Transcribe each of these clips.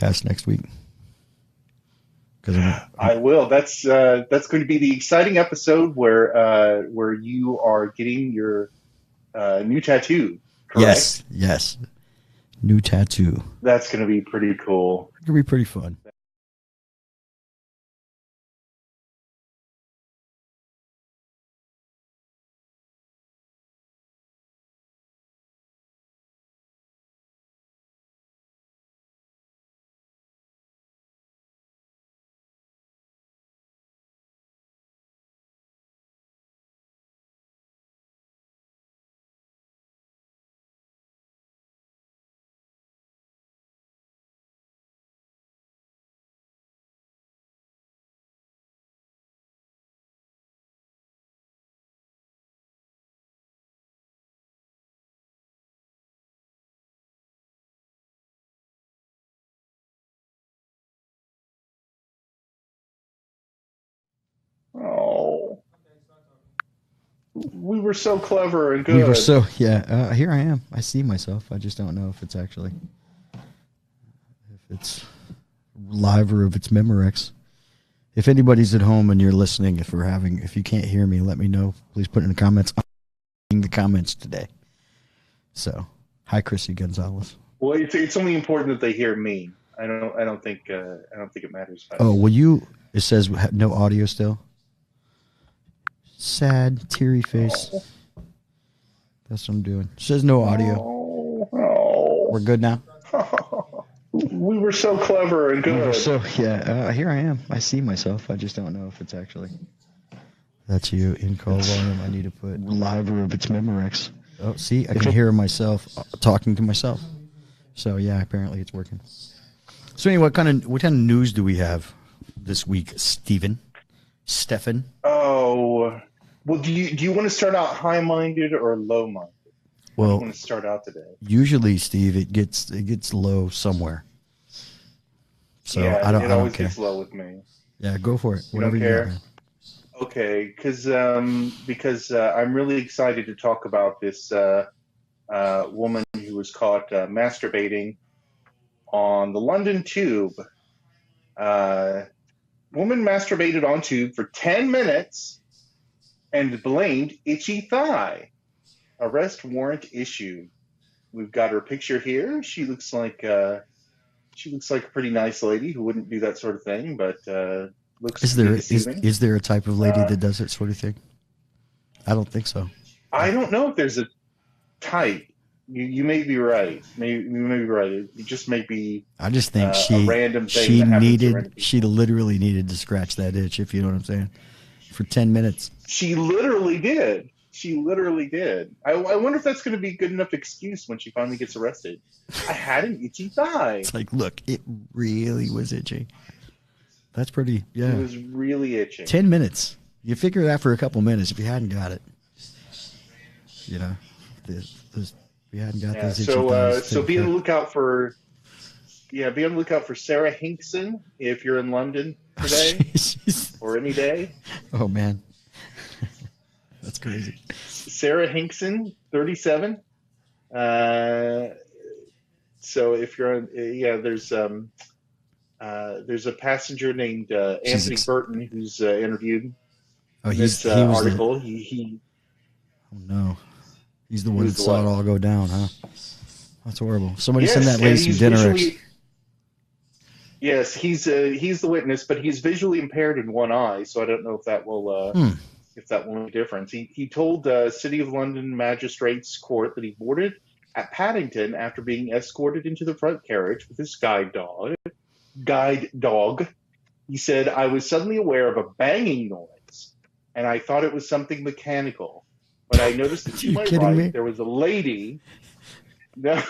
podcast next week. I will. That's going to be the exciting episode where you are getting your new tattoo. Correct? Yes. New tattoo. That's going to be pretty cool. It's going to be pretty fun. Oh, we were so clever and good. We were so, here I am. I see myself. I just don't know if it's actually, if it's live or if it's Memorex. If anybody's at home and you're listening, if you can't hear me, let me know. Please put in the comments. I'm reading the comments today. So, hi, Chrissy Gonzalez. Well, it's only important that they hear me. I don't think it matters. Oh, it says no audio still. Sad, teary face. Oh. That's what I'm doing. It says no audio. Oh. We're good now? We were so clever and good. We were so, here I am. I see myself. I just don't know if it's actually. That's you in call volume. I need to put live or if it's Memorex. Oh, see, I can hear myself talking to myself. So, yeah, apparently it's working. So, anyway, what kind of news do we have this week, Stephen? Oh, well, do you want to start out high-minded or low-minded? Well, I want to start out today. Usually, Steve, it gets low somewhere. So yeah, I don't always care. Gets low with me. Yeah, go for it. Whatever you don't care? Okay, because I'm really excited to talk about this woman who was caught masturbating on the London Tube. Woman masturbated on tube for 10 minutes and blamed itchy thigh. Arrest warrant issued. We've got her picture here. She looks like a pretty nice lady who wouldn't do that sort of thing, but looks is there a type of lady that does that sort of thing? I don't think so. I don't know if there's a type. You may be right. You may be right. It just may be. I just think a random thing. She literally needed to scratch that itch, if you know what I'm saying, for 10 minutes. She literally did. I wonder if that's going to be a good enough excuse when she finally gets arrested. I had an itchy thigh. It's like, look, it really was itchy. That's pretty. Yeah. It was really itching. 10 minutes. You figure that for a couple minutes if you hadn't got it. You know, we hadn't got those itchy thighs. So be on the lookout for Sarah Hinkson if you're in London today or any day. Oh man, that's crazy. Sarah Hinkson, 37. So if you're on, there's a passenger named Anthony Burton who's interviewed. Oh, this article. He. Oh no. He's the one that saw it all go down, huh? That's horrible. Somebody send that lady some dinner. Yes, he's the witness, but he's visually impaired in one eye, so I don't know if that will make a difference. He told City of London Magistrates Court that he boarded at Paddington after being escorted into the front carriage with his guide dog. He said, "I was suddenly aware of a banging noise, and I thought it was something mechanical. But I noticed that to my right, there was a lady." No.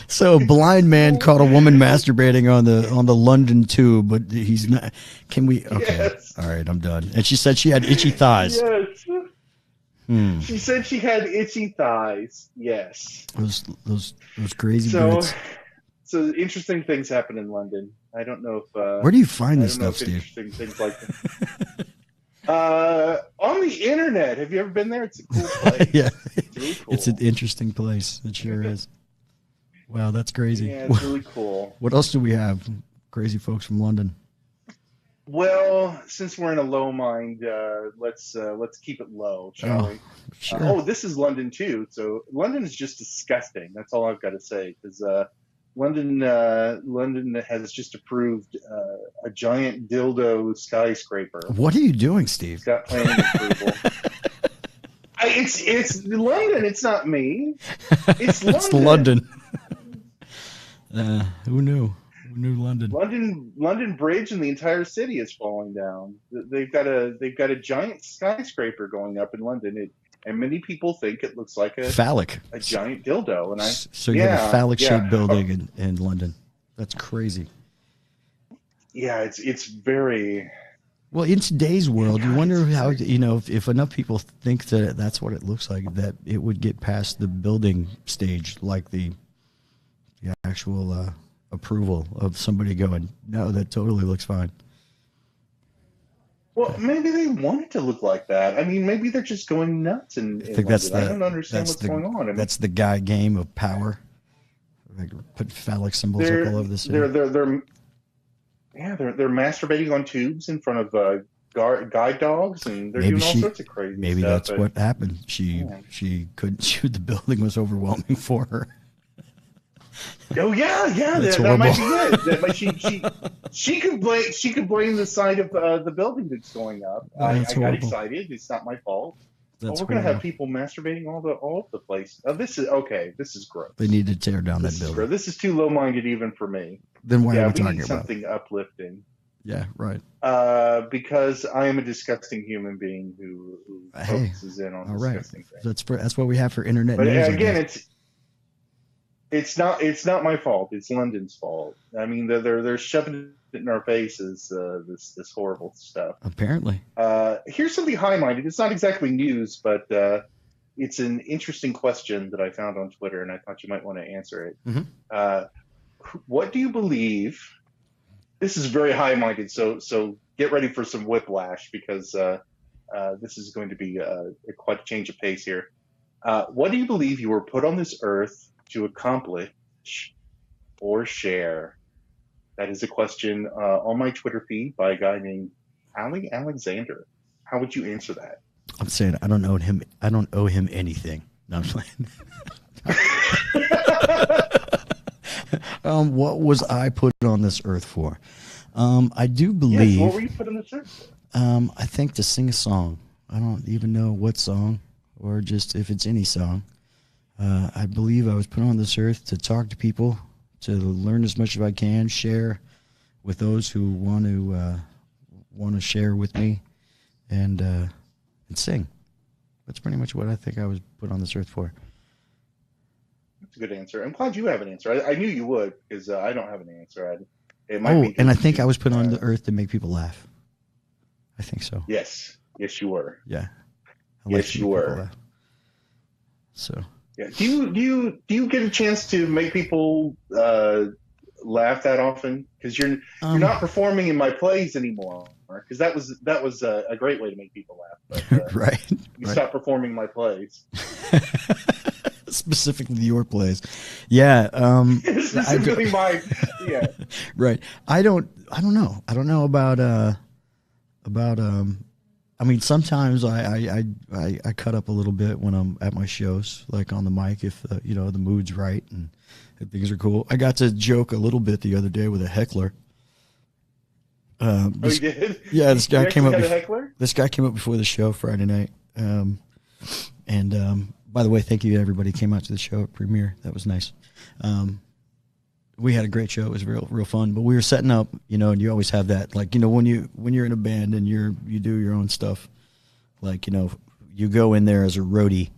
So a blind man caught a woman masturbating on the London Tube, but he's not. Can we? Okay, yes. All right, I'm done. And she said she had itchy thighs. Yes. She said she had itchy thighs. Yes. Those crazy boots. So interesting things happen in London. I don't know if. Where do you find this stuff, Steve? Interesting things like that. On the internet. Have you ever been there? It's a cool place. Yeah, it's really cool. It's an interesting place. It sure is. Wow, that's crazy. Yeah, it's really cool. What else do we have? Crazy folks from London. Well, since we're in a low mind, let's keep it low, shall Oh, we? sure. This is London too. So London is just disgusting. That's all I've got to say. Because London has just approved a giant dildo skyscraper. What are you doing, Steve? It's got planning approval. It's London. It's not me. It's London. It's London. Who knew? Who knew London? London Bridge and the entire city is falling down. They've got a giant skyscraper going up in London. And many people think it looks like a giant dildo. And so you have a phallic-shaped building in London. That's crazy. Yeah, it's very. Well, in today's world, you wonder how, if enough people think that that's what it looks like, that it would get past the building stage, like the actual approval of somebody going, no, that totally looks fine. Well, maybe they want it to look like that. I mean, maybe they're just going nuts. I don't understand what's going on. I mean, that's the guy game of power. Like, put phallic symbols up all over the city. They're masturbating on tubes in front of guide dogs, and they're doing all sorts of crazy stuff. Maybe that's what happened. She couldn't shoot. The building was overwhelming for her. Oh yeah, that might be it. She could blame the side of the building that's going up. I got excited. It's not my fault. We're gonna have people masturbating all over the place. This is gross. They need to tear down that building. This is too low-minded even for me. Then why are we talking need about something uplifting? Yeah, right. Because I am a disgusting human being who focuses in on disgusting things. That's what we have for internet but news. Again, it's not my fault. It's London's fault. I mean, they're shoving it in our faces. This horrible stuff. Apparently. Here's something high-minded. It's not exactly news, but it's an interesting question that I found on Twitter, and I thought you might want to answer it. Mm-hmm. What do you believe? This is very high-minded, so get ready for some whiplash because this is going to be quite a change of pace here. What do you believe you were put on this earth to accomplish or share? That is a question on my Twitter feed by a guy named Ali Alexander. How would you answer that? I'm saying I don't owe him anything. No, I'm playing. What was I put on this earth for? I do believe. Yes, what were you put on this earth for? I think to sing a song. I don't even know what song, or just if it's any song. I believe I was put on this earth to talk to people, to learn as much as I can, share with those who want to share with me, and sing. That's pretty much what I think I was put on this earth for. That's a good answer. I'm glad you have an answer. I knew you would because I don't have an answer. And I think I was put on the earth to make people laugh. I think so. Yes, you were. Yeah. Yes, you were. So. Yeah. Do you get a chance to make people laugh that often? Because you're not performing in my plays anymore. Because that was a great way to make people laugh. But, right. You stopped performing my plays. Specifically your plays. Yeah. Specifically mine. Yeah. Right. I don't know. I don't know about I mean, sometimes I cut up a little bit when I'm at my shows, like on the mic, if the mood's right and things are cool. I got to joke a little bit the other day with a heckler. You did? Yeah, this guy came up. A heckler? This guy came up before the show Friday night, and by the way, thank you to everybody who came out to the show at Premiere. That was nice. We had a great show. It was real fun. But we were setting up, and you always have that, like, when you're in a band and you do your own stuff, like, you go in there as a roadie,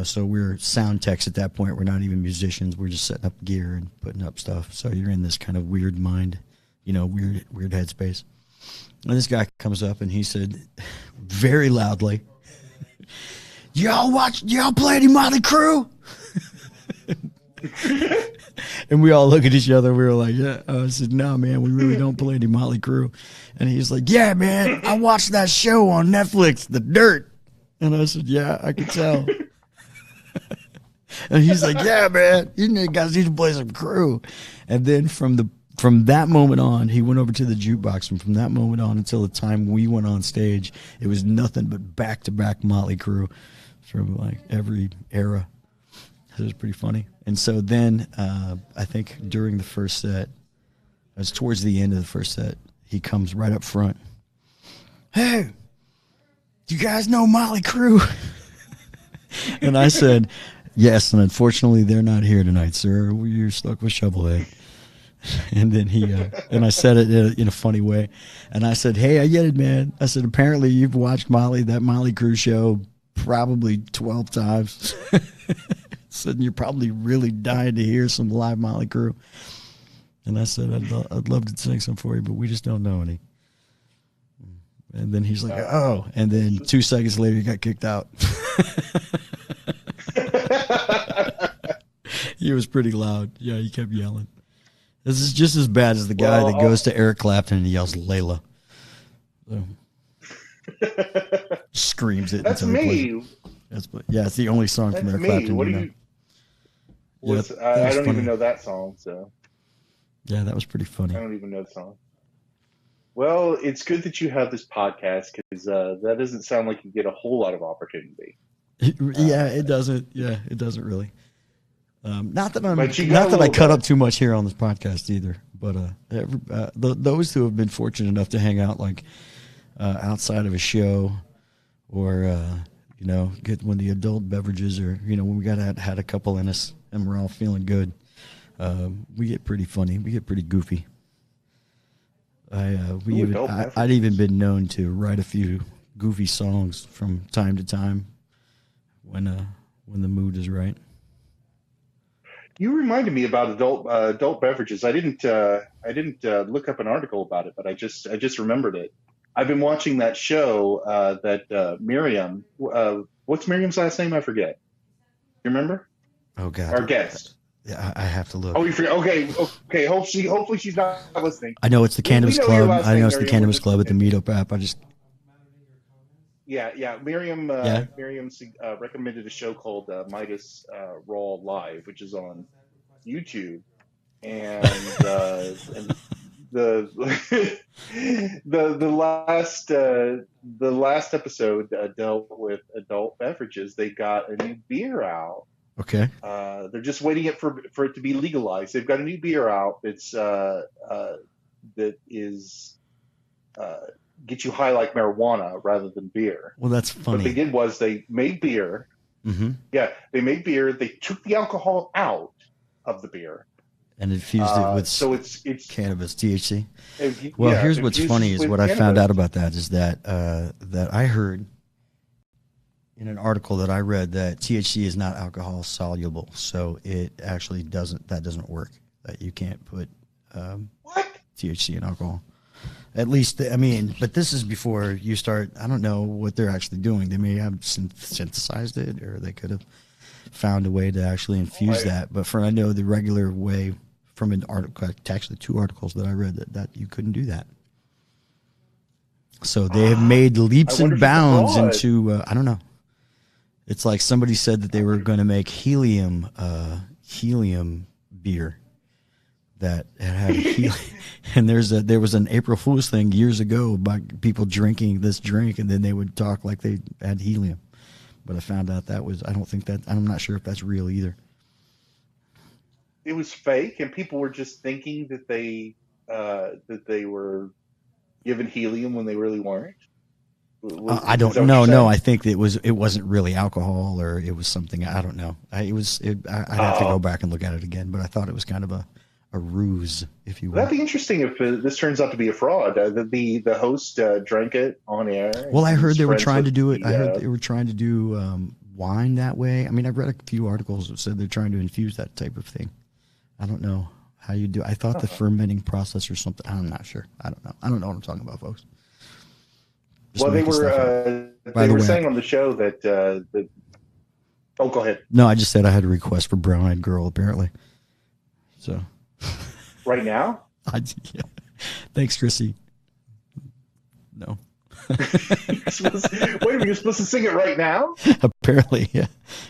so we're sound techs at that point. We're not even musicians. We're just setting up gear and putting up stuff. So you're in this kind of weird mind, weird headspace. And this guy comes up and he said very loudly, y'all play any Motley Crue? And we all look at each other. We were like, yeah. I said, no, man, we really don't play any Motley Crue. And he's like, yeah, man, I watched that show on Netflix, The Dirt. And I said, yeah, I could tell. And he's like, yeah, man, you guys need to play some Crew. And then from that moment on, he went over to the jukebox, and from that moment on until the time we went on stage, it was nothing but back-to-back Motley Crue from like every era. It was pretty funny. And so then I think during the first set, it was towards the end of the first set, he comes right up front. Hey, do you guys know Motley Crue? And I said, yes, and unfortunately they're not here tonight, sir. You're stuck with Shovelhead. And then and I said it in a funny way. And I said, hey, I get it, man. I said, apparently you've watched that Motley Crue show probably 12 times. I said, you're probably really dying to hear some live Motley Crue. And I said, I'd love to sing some for you, but we just don't know any. And then he's like, oh. And then 2 seconds later, he got kicked out. He was pretty loud. Yeah, he kept yelling. This is just as bad as the guy that goes to Eric Clapton and yells Layla. So, screams it. That's me. It's the only song from Eric Clapton. What do you? I don't even know that song. So. Yeah, that was pretty funny. I don't even know the song. Well, it's good that you have this podcast because that doesn't sound like you get a whole lot of opportunity. It doesn't. Yeah, it doesn't really. Not that I cut up too much here on this podcast either, but those who have been fortunate enough to hang out like outside of a show, or get when the adult beverages, or when we had a couple in us and we're all feeling good, we get pretty funny, we get pretty goofy. I'd even been known to write a few goofy songs from time to time when the mood is right. You reminded me about adult beverages. I didn't look up an article about it, but I just remembered it. I've been watching that show that Miriam. What's Miriam's last name? I forget. You remember? Oh God, our guest. Yeah, I have to look. Oh, you forget? Okay. Hopefully she's not listening. I know it's the Cannabis Club. I know it's the Cannabis Club at the Meetup app. Yeah. Miriam recommended a show called Midas Raw Live, which is on YouTube, and the last episode dealt with adult beverages. They got a new beer out. Okay. They're just waiting for it to be legalized. They've got a new beer out that's that is get you high like marijuana rather than beer. Well, that's funny. What they did was they made beer. Mm-hmm. Yeah, they made beer. They took the alcohol out of the beer and infused it with it's cannabis, THC. Here's what's funny is what I found out about that is that that I heard in an article that I read that THC is not alcohol soluble, so it actually doesn't work. That you can't put THC in alcohol. At least, but this is before you start. I don't know what they're actually doing. They may have synthesized it, or they could have found a way to actually infuse that. But I know the regular way from an article, actually 2 articles that I read that you couldn't do that. So they have made leaps and bounds into, I don't know. It's like somebody said that they were going to make helium beer that had helium. And there was an April Fool's thing years ago about people drinking this drink, and then they would talk like they had helium. But I found out I'm not sure if that's real either. It was fake, and people were just thinking that they were given helium when they really weren't. I don't know. No, I think it wasn't really alcohol, or it was something. I don't know. I'd have to go back and look at it again. But I thought it was kind of a ruse, if you will. That'd be interesting if this turns out to be a fraud. The host drank it on air. Well, I heard they were trying to do it. I heard they were trying to do wine that way. I mean, I've read a few articles that said they're trying to infuse that type of thing. I don't know how you do. I thought the fermenting process or something. I'm not sure. I don't know. I don't know what I'm talking about, folks. Well, they were saying on the show that oh, go ahead. No, I just said I had a request for Brown Eyed Girl, apparently. So. Right now? Yeah. Thanks, Chrissy. No. Wait a minute, you're supposed to sing it right now? Apparently, yeah.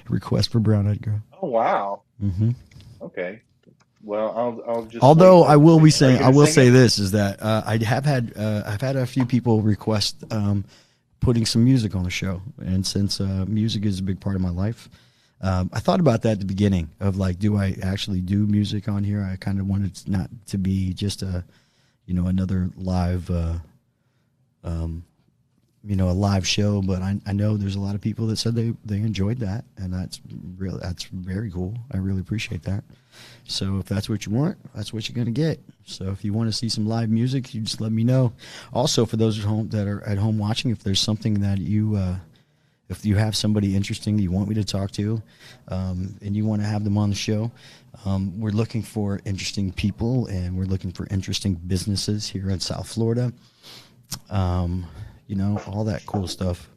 Request for Brown Eyed Girl. Oh wow. Hmm. Okay. Well, I'll just wait Although for I it to will be sing. Are you saying, I gonna will sing say it? this is that I've had a few people request putting some music on the show, and since music is a big part of my life, I thought about that at the beginning of like, do I actually do music on here? I kind of wanted it not to be just a, another live, a live show, but I know there's a lot of people that said they enjoyed that, and that's very cool. I really appreciate that. So if that's what you want, that's what you're gonna get. So if you want to see some live music, you just let me know. Also, for those at home that are at home watching, if there's something that if you have somebody interesting that you want me to talk to, and you want to have them on the show, we're looking for interesting people, and we're looking for interesting businesses here in South Florida. All that cool stuff.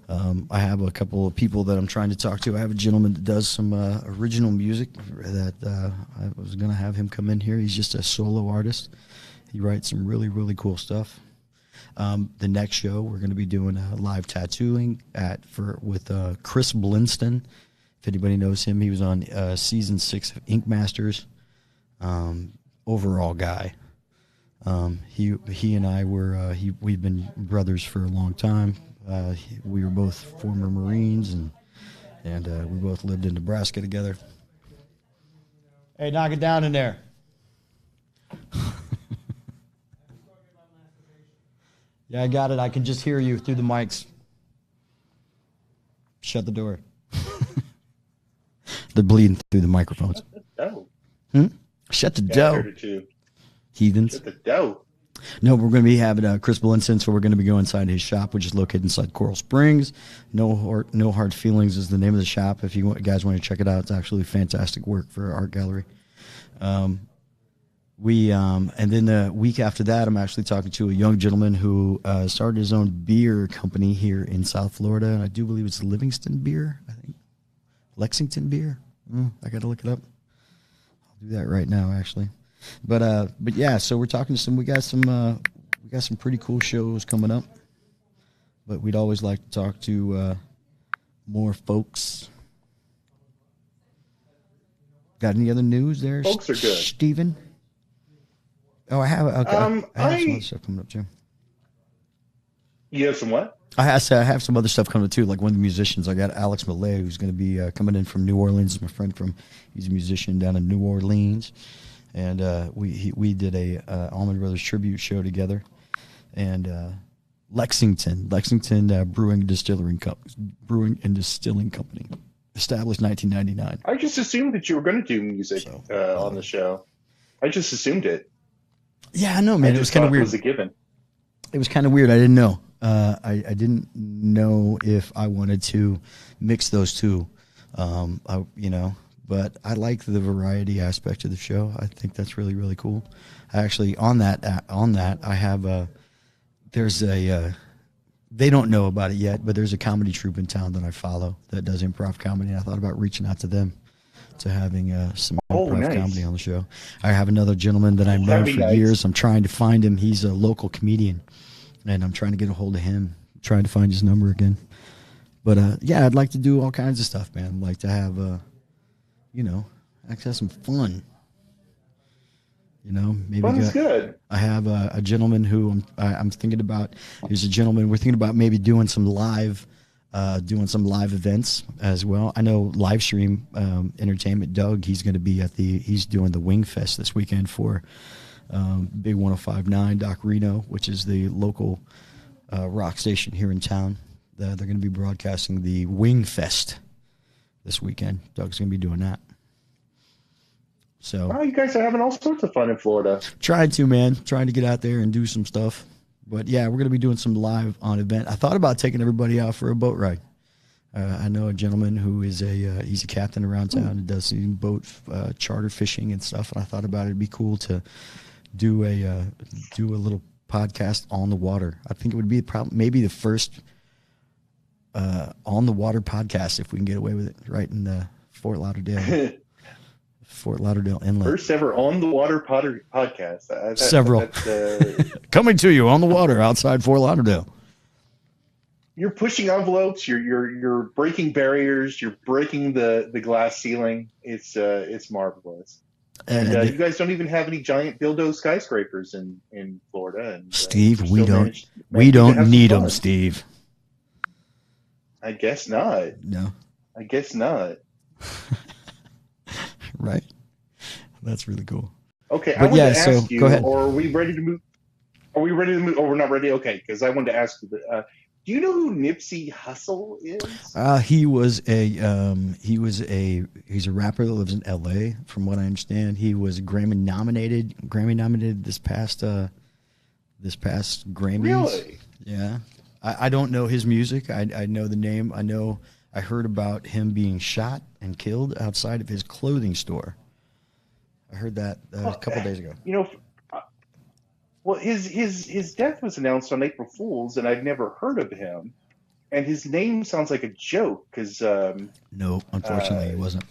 I have a couple of people that I'm trying to talk to. I have a gentleman that does some original music that I was going to have him come in here. He's just a solo artist. He writes some really, really cool stuff. The next show, we're going to be doing live tattooing with Chris Blinston. If anybody knows him, he was on season 6 of Ink Masters. Overall guy. He and I we've been brothers for a long time. We were both former Marines, and we both lived in Nebraska together. Hey, knock it down in there. Yeah, I got it. I can just hear you through the mics. Shut the door. They're bleeding through the microphones. Oh. Shut the Yeah, I door. heard it too. Heathens. Shut the dough. No, we're going to be having Chris Blinston, so we're going to be going inside his shop, which is located inside Coral Springs. No Hard Feelings is the name of the shop. If you guys want to check it out, it's actually fantastic work for our art gallery. And then the week after that, I'm actually talking to a young gentleman who started his own beer company here in South Florida, and I do believe it's Livingston Beer, I think. Lexington Beer. I got to look it up. I'll do that right now, actually. But yeah, so we're talking to we got some pretty cool shows coming up. But we'd always like to talk to more folks. Got any other news there? Folks are good. Steven? Oh, I have. Okay, I have some other stuff coming up too. You have some what? I have some other stuff coming up too. Like one of the musicians, I got Alex Millay, who's going to be coming in from New Orleans. My friend he's a musician down in New Orleans. And we did a Allman Brothers tribute show together, and Lexington Brewing and Distilling Company, established 1999. I just assumed that you were going to do music on the show. I just assumed it. Yeah, I know, man. It was kind of weird. It was a given. It was kind of weird. I didn't know. I didn't know if I wanted to mix those two. But I like the variety aspect of the show. I think that's really, really cool. Actually, on that, I have they don't know about it yet, but there's a comedy troupe in town that I follow that does improv comedy. And I thought about reaching out to them to having some improv comedy on the show. I have another gentleman that I've known for years. I'm trying to find him. He's a local comedian, and I'm trying to get a hold of him, trying to find his number again. But yeah, I'd like to do all kinds of stuff, man. I'd like to have actually have some fun. Maybe Fun's good. I have a gentleman who I'm thinking about. He's a gentleman we're thinking about maybe doing some live events as well. I know Livestream Entertainment. Doug, he's going to be he's doing the Wing Fest this weekend for Big 105.9 Doc Reno, which is the local rock station here in town. They're going to be broadcasting the Wing Fest this weekend. Doug's going to be doing that. So, wow, you guys are having all sorts of fun in Florida. Trying to get out there and do some stuff. But yeah, we're going to be doing some live on event. I thought about taking everybody out for a boat ride. I know a gentleman who is he's a captain around town and does some boat charter fishing and stuff. And I thought about it'd be cool to do a little podcast on the water. I think it would be maybe the first on the water podcast if we can get away with it, right in the Fort Lauderdale Inlet. First ever on the water podcast. Several coming to you on the water outside Fort Lauderdale. you're pushing envelopes. You're breaking barriers. You're breaking the glass ceiling. It's marvelous. And And you guys don't even have any giant dildo skyscrapers in Florida, and Steve, you're we still don't we managing to don't have some need them, fun. Steve. I guess not. No, I guess not. right? That's really cool. Okay, I But wanted yeah, to so ask you, go ahead. or are we ready to move? Are we ready to move? Oh, we're not ready. Okay, because I wanted to ask you. Do you know who Nipsey Hussle is? He's a rapper that lives in L.A. From what I understand, he was Grammy nominated this past Grammys. Really? Yeah, I don't know his music. I know the name. I heard about him being shot and killed outside of his clothing store. I heard that a couple days ago. You know, well, his death was announced on April Fool's, and I'd never heard of him. And his name sounds like a joke because No, unfortunately, he wasn't.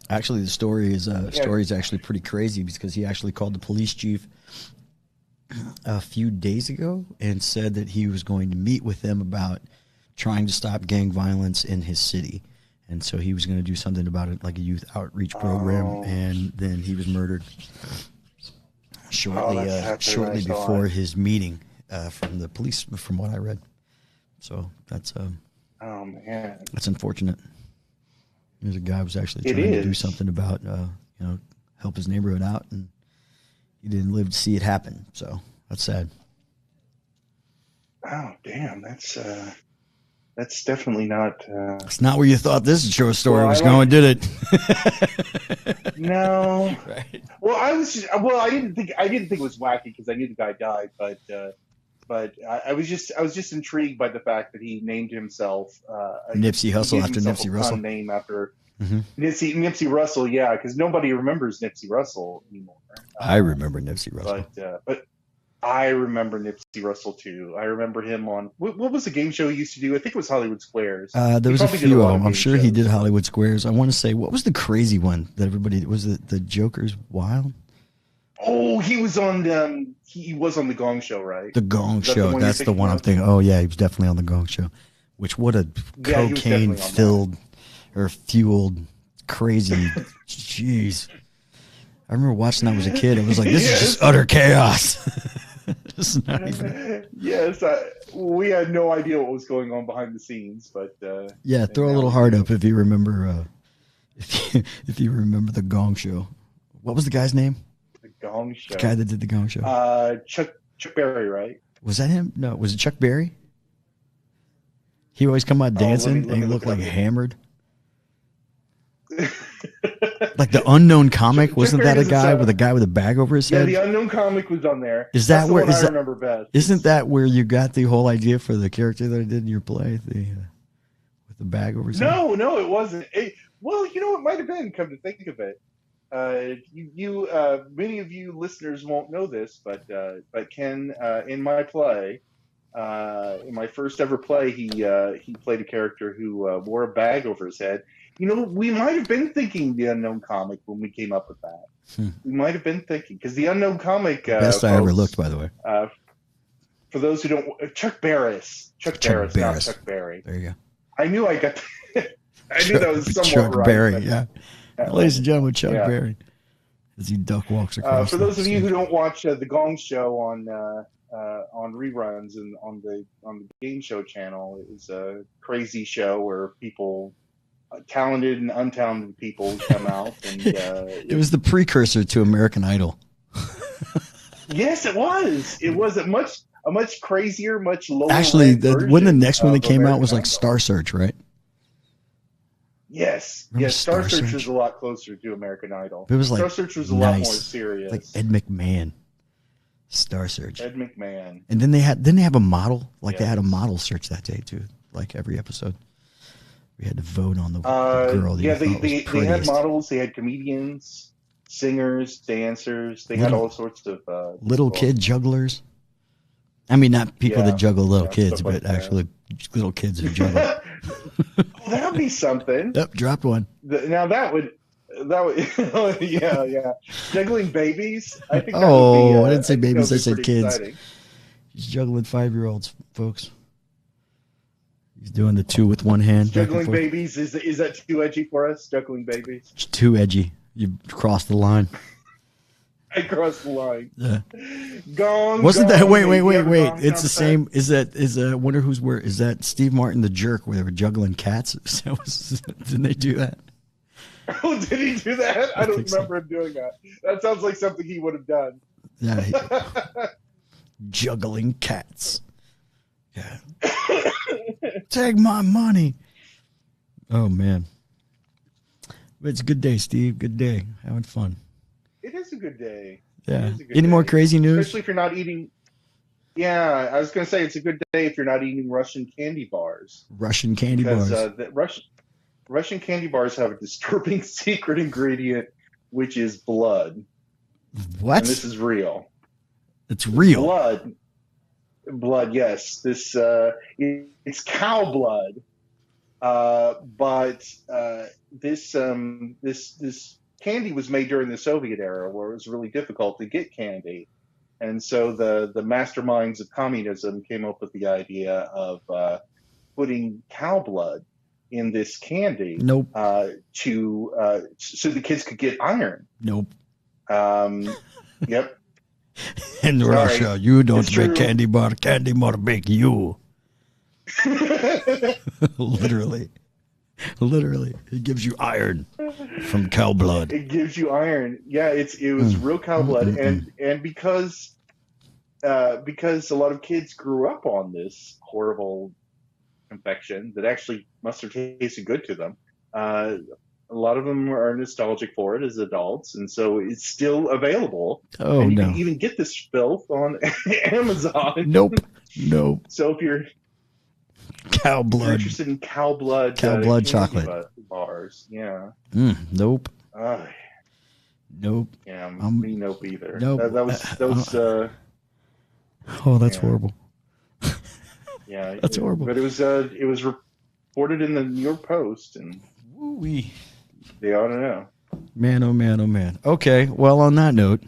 Actually, the story is actually pretty crazy because he actually called the police chief a few days ago and said that he was going to meet with them about trying to stop gang violence in his city. And so he was going to do something about it, like a youth outreach program, and then he was murdered shortly before his meeting from the police, from what I read. So that's oh man, that's unfortunate. There's a guy who was actually trying to do something about help his neighborhood out, and he didn't live to see it happen. So that's sad. Oh damn, that's definitely not. It's not where you thought this short story was going, did it? No. Right. Well, I didn't think it was wacky because I knew the guy died, but I was just intrigued by the fact that he named himself Nipsey Hussle after Nipsey Russell. Name after Nipsey Russell, yeah, because nobody remembers Nipsey Russell anymore. I remember Nipsey Russell, but I remember Nipsey Russell too. I remember him on what was the game show he used to do? I think it was Hollywood Squares. There was a few of them. I'm sure he did Hollywood Squares. I want to say, what was the crazy one that everybody was? It the Joker's Wild? Oh, he was on the Gong Show, right? The Gong Show. That's the one I'm thinking. Oh yeah, he was definitely on the Gong Show. Which what a cocaine filled or fueled crazy. Jeez. I remember watching that as a kid. It was like, this is just utter chaos. It's not even... Yes, we had no idea what was going on behind the scenes, but yeah, throw a little heart up if you remember. If you remember the Gong Show. What was the guy's name? The Gong Show. The guy that did the Gong Show. Chuck Berry, right? Was that him? No, was it Chuck Berry? He always come out dancing and he looked like hammered. Like the Unknown Comic, wasn't that a guy with a bag over his head? Yeah, the Unknown Comic was on there. Is that where I remember best? Isn't that where you got the whole idea for the character that I did in your play, with the bag over his head? No, it wasn't. Well, it might have been. Come to think of it, many of you listeners won't know this, but Ken, in my play, in my first ever play, he played a character who wore a bag over his head. We might have been thinking the Unknown Comic when we came up with that. We might have been thinking because the Unknown Comic. Best I ever looked, by the way. For those who don't, Chuck Barris, not Chuck Berry. There you go. I knew I got. I knew that was somewhat Chuck right. Berry, yeah. Ladies and gentlemen, Chuck Berry, as he duck walks across. For those of you who don't watch the Gong Show on reruns and on the game show channel, it was a crazy show where people. Talented and untalented people come out, and it was the precursor to American Idol. Yes, it was. It was a much crazier, much lower. Actually, when the next one that came out was like Star Search, right? Yes, Star Search was a lot closer to American Idol. It was like Star Search was a lot more serious. Like Ed McMahon. Star Search. Ed McMahon. And then they have a model. Like they had a model search that day too. Like every episode. We had to vote on the girl. Yeah, they had models. They had comedians, singers, dancers. They had all sorts of little kid jugglers. I mean, not people that juggle little kids, but actually little kids who juggle. Well, that'd be something. Yep, dropped one. Now that would, yeah. Juggling babies. I think. That would be, I didn't say babies. I said kids. Exciting. He's juggling 5-year-olds, folks. He's doing the two with one hand. Juggling babies, is that too edgy for us? Juggling babies? It's too edgy. You crossed the line. I crossed the line. Yeah. Gong. Wasn't gong, that? Wait. gong It's the same. sound Is Wonder Who's Where? Is that Steve Martin the Jerk where they were juggling cats? Didn't they do that? Oh, did he do that? I don't so. remember him doing that. That sounds like something he would have done. Yeah. Juggling cats. Yeah. Take my money. Oh man. It's a good day, Steve. Good day. Having fun. It is a good day. Yeah. It is a good Any day. more crazy news? Especially if you're not eating. Yeah, I was going to say it's a good day if you're not eating Russian candy bars. Russian candy Because bars. the Russian candy bars have a disturbing secret ingredient, which is blood. What? And this is real. It's real. Blood. Yes. This it's cow blood. But this candy was made during the Soviet era, where it was really difficult to get candy, and so the masterminds of communism came up with the idea of putting cow blood in this candy. Nope. So the kids could get iron. Nope. Yep. In Sorry. Russia, you don't It's make true. candy bar make you. Literally. It gives you iron from cow blood. It gives you iron. Yeah, it was real cow blood, and because a lot of kids grew up on this horrible confection that actually must have tasted good to them. A lot of them are nostalgic for it as adults, and so it's still available. Oh and you no. can even get this filth on Amazon. Nope. So if you're Cow blood. interested in cow blood Blood candy chocolate. bars, yeah. Nope. Uh, Nope. yeah, Um, me nope either. nope. That was Oh, that's Yeah. horrible. yeah. That's horrible. But it was reported in the New York Post, and Woo-wee. they ought to know. Man, oh man, oh man. Okay, well, on that note.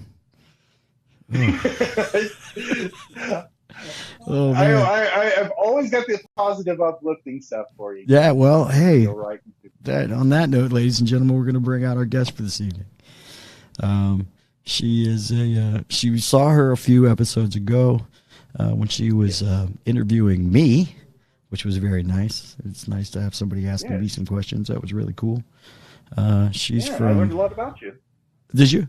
Oh, man. I've always got the positive, uplifting stuff for you. Yeah, well, hey, Feel right. on that note, ladies and gentlemen, we're going to bring out our guest for this evening. She saw her a few episodes ago when she was interviewing me, which was very nice. It's nice to have somebody asking me some questions. That was really cool. She's I from. learned a lot about you. Did you?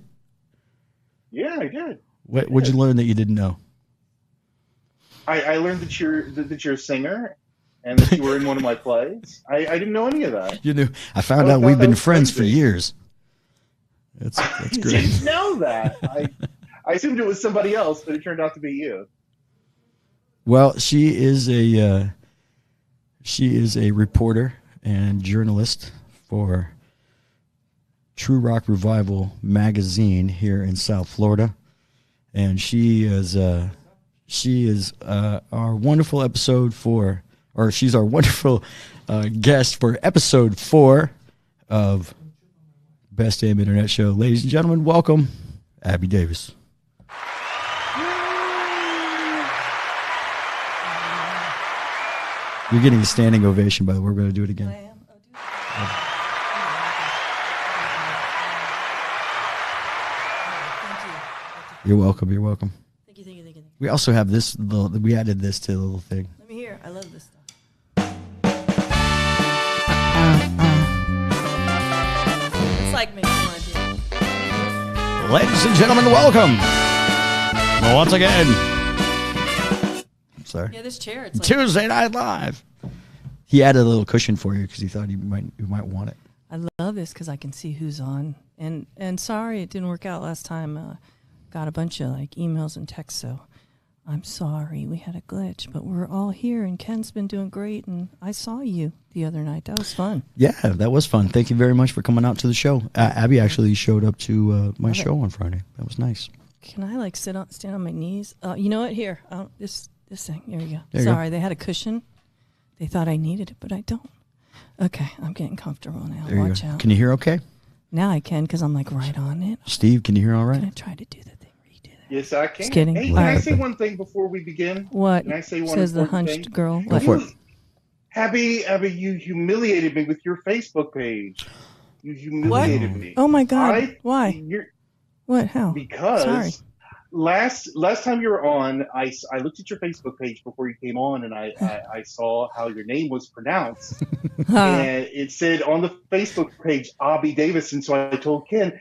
Yeah, I did. What'd you learn that you didn't know? I learned that you're a singer, and that you were in one of my plays. I didn't know any of that. You knew. I found I out thought we've that been was friends for crazy. years. That's You great. didn't know that. I assumed it was somebody else, but it turned out to be you. Well, she is a reporter and journalist for True Rock Revival magazine here in South Florida, and she's our wonderful she's our wonderful guest for episode 4 of Best Damn Internet Show. Ladies and gentlemen, welcome, Abby Davis. You're getting a standing ovation, by the way. We're going to do it again. I am. Thank you. You're welcome. You're welcome. Thank you. We also have this. We added this to the little thing. Let me hear. I love this stuff. It's like me. Come on, dude. Ladies and gentlemen, welcome once again. Sorry. Yeah, this chair. It's like Tuesday Night Live. He added a little cushion for you because he thought you might want it. I love this because I can see who's on. And sorry it didn't work out last time. Got a bunch of like emails and texts, so I'm sorry we had a glitch, but we're all here and Ken's been doing great, and I saw you the other night. That was fun. Yeah, that was fun. Thank you very much for coming out to the show. Abby actually showed up to my show on Friday. That was nice. Can I like stand on my knees? You know what? Here, this thing. There you go. There you Sorry, they had a cushion. They thought I needed it, but I don't. Okay, I'm getting comfortable now. There you Watch go. out. Can you hear okay? Now I can because I'm like right on it. Steve, can you hear all Can I right? try to do the thing where you do that? Yes, I can. Just kidding. Hey, All can I right. say one thing before we begin? What? Can I say one Says the important hunched thing? girl. Go What? for it. Abby, you humiliated me with your Facebook page. You What? humiliated me. Oh my God! Why? You're, What? How? because Sorry. last time you were on, I looked at your Facebook page before you came on, and I saw how your name was pronounced, and it said on the Facebook page Abby Davis, and so I told Ken,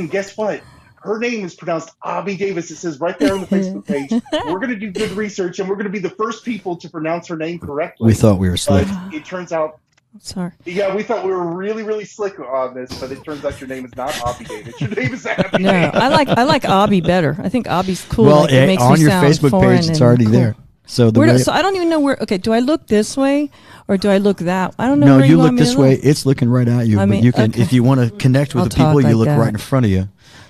guess what? Her name is pronounced Abby Davis. It says right there on the Facebook page. We're going to do good research, and we're going to be the first people to pronounce her name correctly. We thought we were slick. But it turns out, I'm sorry. yeah, we thought we were really, really slick on this, but it turns out your name is not Abby Davis. Your name is Abby. No, I like Abby better. I think Abby's cool. Well, like, it makes on me your sound Facebook foreign page, it's and already cool. there. So the Where way, so I don't even know where. Okay, do I look this way or do I look that? I don't know. no, where you want look me to this way. It's looking right at you. I But mean, you can, okay. if you want to connect with I'll the people, talk you like look that. right in front of you.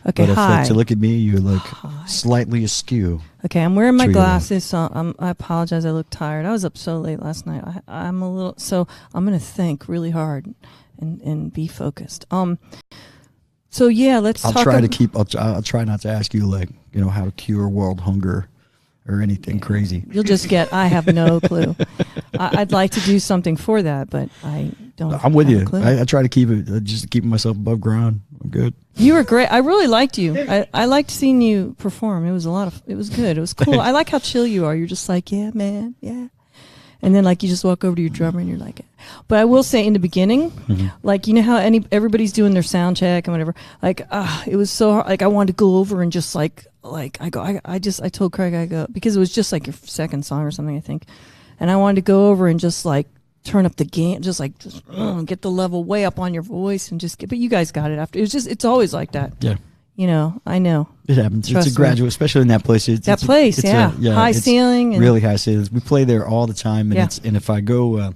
Okay, But hi. to look at me, you look slightly askew. Okay, I'm wearing my Treat her glasses, so I apologize. I look tired. I was up so late last night. I'm a little. So I'm gonna think really hard and be focused. So yeah, let's. I'll talk try to ab- keep. I'll try not to ask you like how to cure world hunger or anything crazy. You'll just get. I have no clue. I'd like to do something for that, but I don't. I'm with have you. a clue. I try to keep it just keep myself above ground. I'm good. You were great. I really liked you. I liked seeing you perform. It was it was good. It was cool. I like how chill you are. You're just like, yeah, man, yeah. And then like you just walk over to your drummer and you're like, but I will say in the beginning, like how everybody's doing their sound check and whatever. Like, it was so hard. Like I wanted to go over and just like I told Craig I go because it was just like your second song or something I think, and I wanted to go over and just like turn up the gain, just get the level way up on your voice and but you guys got it after. It's always like that. Yeah. I know. It happens. Trust it's a graduate, especially in that place. It's yeah. High it's ceiling. And really high ceilings. We play there all the time, and Yeah. and if I go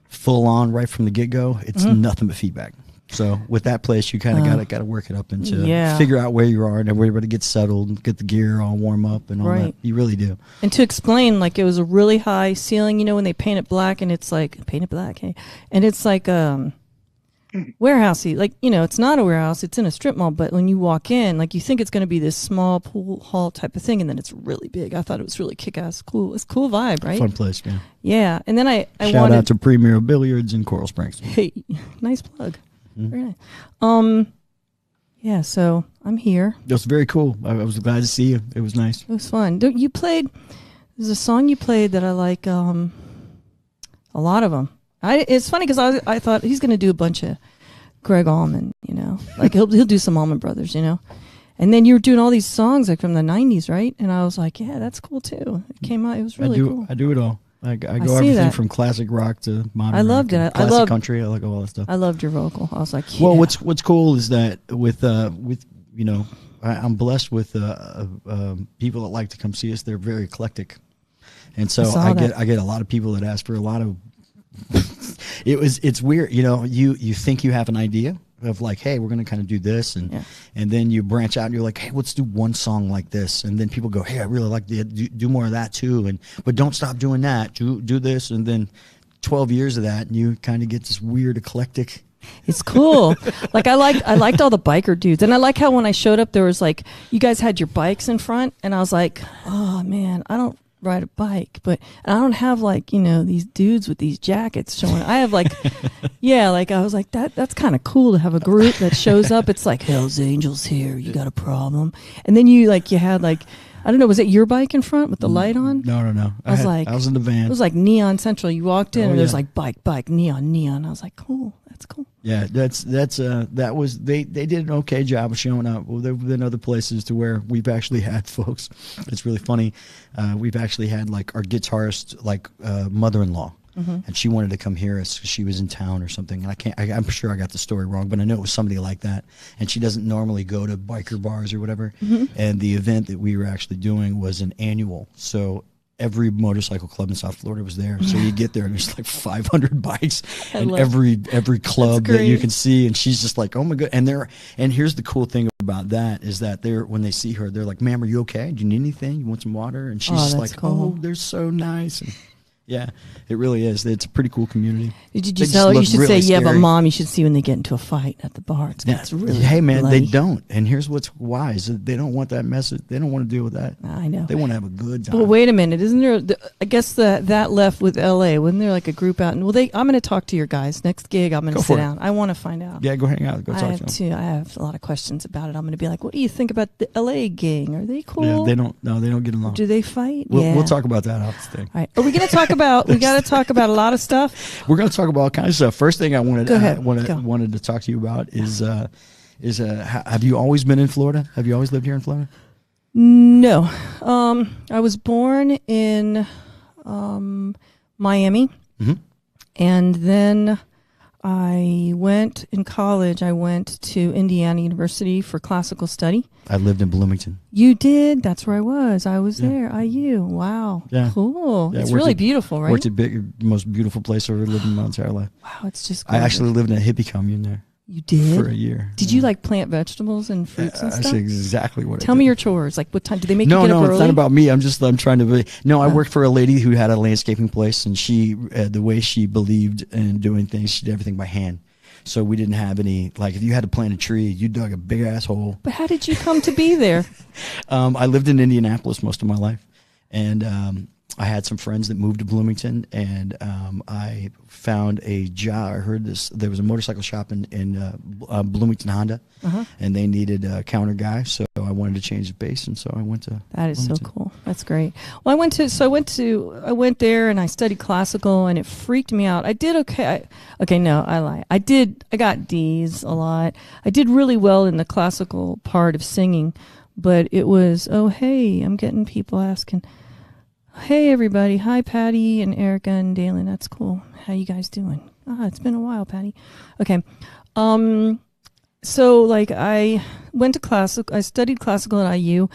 full on right from the get go, it's nothing but feedback. So with that place, you kind of got to work it up into figure out where you are and everybody gets settled, and get the gear all warm up and all that. You really do. And to explain, like it was a really high ceiling. When they paint it black, and it's like paint it black, hey, and it's like warehousey. Like it's not a warehouse; it's in a strip mall. But when you walk in, like you think it's going to be this small pool hall type of thing, and then it's really big. I thought it was really kick-ass, cool. It's a cool vibe, right? Fun place, man. Yeah. And then I Shout wanted out to Premier Billiards in Coral Springs. Hey, nice plug. Very nice. Yeah, so I'm here. It was very cool. I was glad to see you. It was nice. It was fun. You played. There's a song you played that I like. A lot of them. It's funny because I thought he's going to do a bunch of Greg Allman. Like he'll do some Allman Brothers. And then you were doing all these songs like from the '90s, right? And I was like, yeah, that's cool too. It came out. It was really cool. I do it all. I go see everything that. from classic rock to modern. I loved rock it. and classic country. I like all that stuff. I loved your vocal. I was like, yeah. Well, what's cool is that with I'm blessed with people that like to come see us. They're very eclectic, and so I get a lot of people that ask for a lot of. It's weird, you think you have an idea of like, hey, we're going to kind of do this, and then you branch out and you're like, hey, let's do one song like this, and then people go, hey, I really like do more of that too, but don't stop doing that, do this, and then 12 years of that, and you kind of get this weird eclectic. It's cool. Like I liked all the biker dudes, and I like how when I showed up, there was like you guys had your bikes in front, and I was like, oh man, I don't ride a bike, but I don't have like these dudes with these jackets showing. I have like like I was like that's kind of cool to have a group that shows up. It's like Hell's Angels here, you got a problem, and then you had like I don't know, was it your bike in front with the light on? No. I was in the van. It was like Neon Central. You walked in and there's yeah. like bike, neon. I was like, cool, that's cool. Yeah, that was they did an okay job of showing up. Well, there have been other places to where we've actually had folks. It's really funny. We've actually had like our guitarist mother-in-law, and she wanted to come hear us because she was in town or something. And I'm sure I got the story wrong, but I know it was somebody like that. And she doesn't normally go to biker bars or whatever. And the event that we were actually doing was an annual, so every motorcycle club in South Florida was there. So you get there and there's like 500 bikes and every club that you can see. And she's just like, oh my God. And here's the cool thing about that is that when they see her, they're like, ma'am, are you okay? Do you need anything? You want some water? And she's just like, cool. oh, they're so nice. And Yeah, it really is. It's a pretty cool community. Did you They just tell her? You look should really say, yeah, but scary. Mom, you should see when they get into a fight at the bar. It's really Hey, man, bloody. they don't. And here's what's wise. They don't want that message. They don't want to deal with that. I know. They want to have a good time. But wait a minute, isn't there? I guess that left with L.A. Wasn't there like a group out? And I'm going to talk to your guys next gig. I'm going Go to for sit it. down. I want to find out. Yeah, go hang out. Go I talk have to them. too. I have a lot of questions about it. I'm going to be like, what do you think about the L.A. gang? Are they cool? Yeah, they don't. No, they don't get along. Do they fight? We'll talk about that off the thing. All right. Are we going to talk about? We got to talk about a lot of stuff. We're going to talk about all kinds of stuff. First thing I wanted Go ahead. wanted to talk to you about is have you always been in Florida? Have you always lived here in Florida? No. I was born in Miami, Mhm. and then I went in college. I went to Indiana University for classical study. I lived in Bloomington. You did? That's where I was. I was Yeah. there. IU. Wow. Yeah. Cool. Yeah, It's worked really at- beautiful, right? Worked at most beautiful place I've ever lived in my entire life. Wow, it's just I gorgeous. actually lived in a hippie commune there You did? for a year. Did you like plant vegetables and fruits and That's stuff? exactly what. Tell I me did. your chores. Like, what time did they make No, you get no, up early? it's not about me. I'm trying to be. No, I Oh. worked for a lady who had a landscaping place, and she, the way she believed in doing things, she did everything by hand. So we didn't have any, like, if you had to plant a tree, you dug a big ass hole. But how did you come to be there? I lived in Indianapolis most of my life, and I had some friends that moved to Bloomington, and I found a job. I heard there was a motorcycle shop in Bloomington Honda, Uh-huh. and they needed a counter guy, so I wanted to change the base, and so I went to. That is so Bloomington. cool. That's great. Well, I went there and I studied classical, and it freaked me out. I did okay. I lie. I got D's a lot. I did really well in the classical part of singing, but it was, oh, hey, I'm getting people asking, hey, everybody. Hi, Patty and Erica and Dalen. That's cool. How you guys doing? It's been a while, Patty. Okay. So like I went to classical, I studied classical at IU,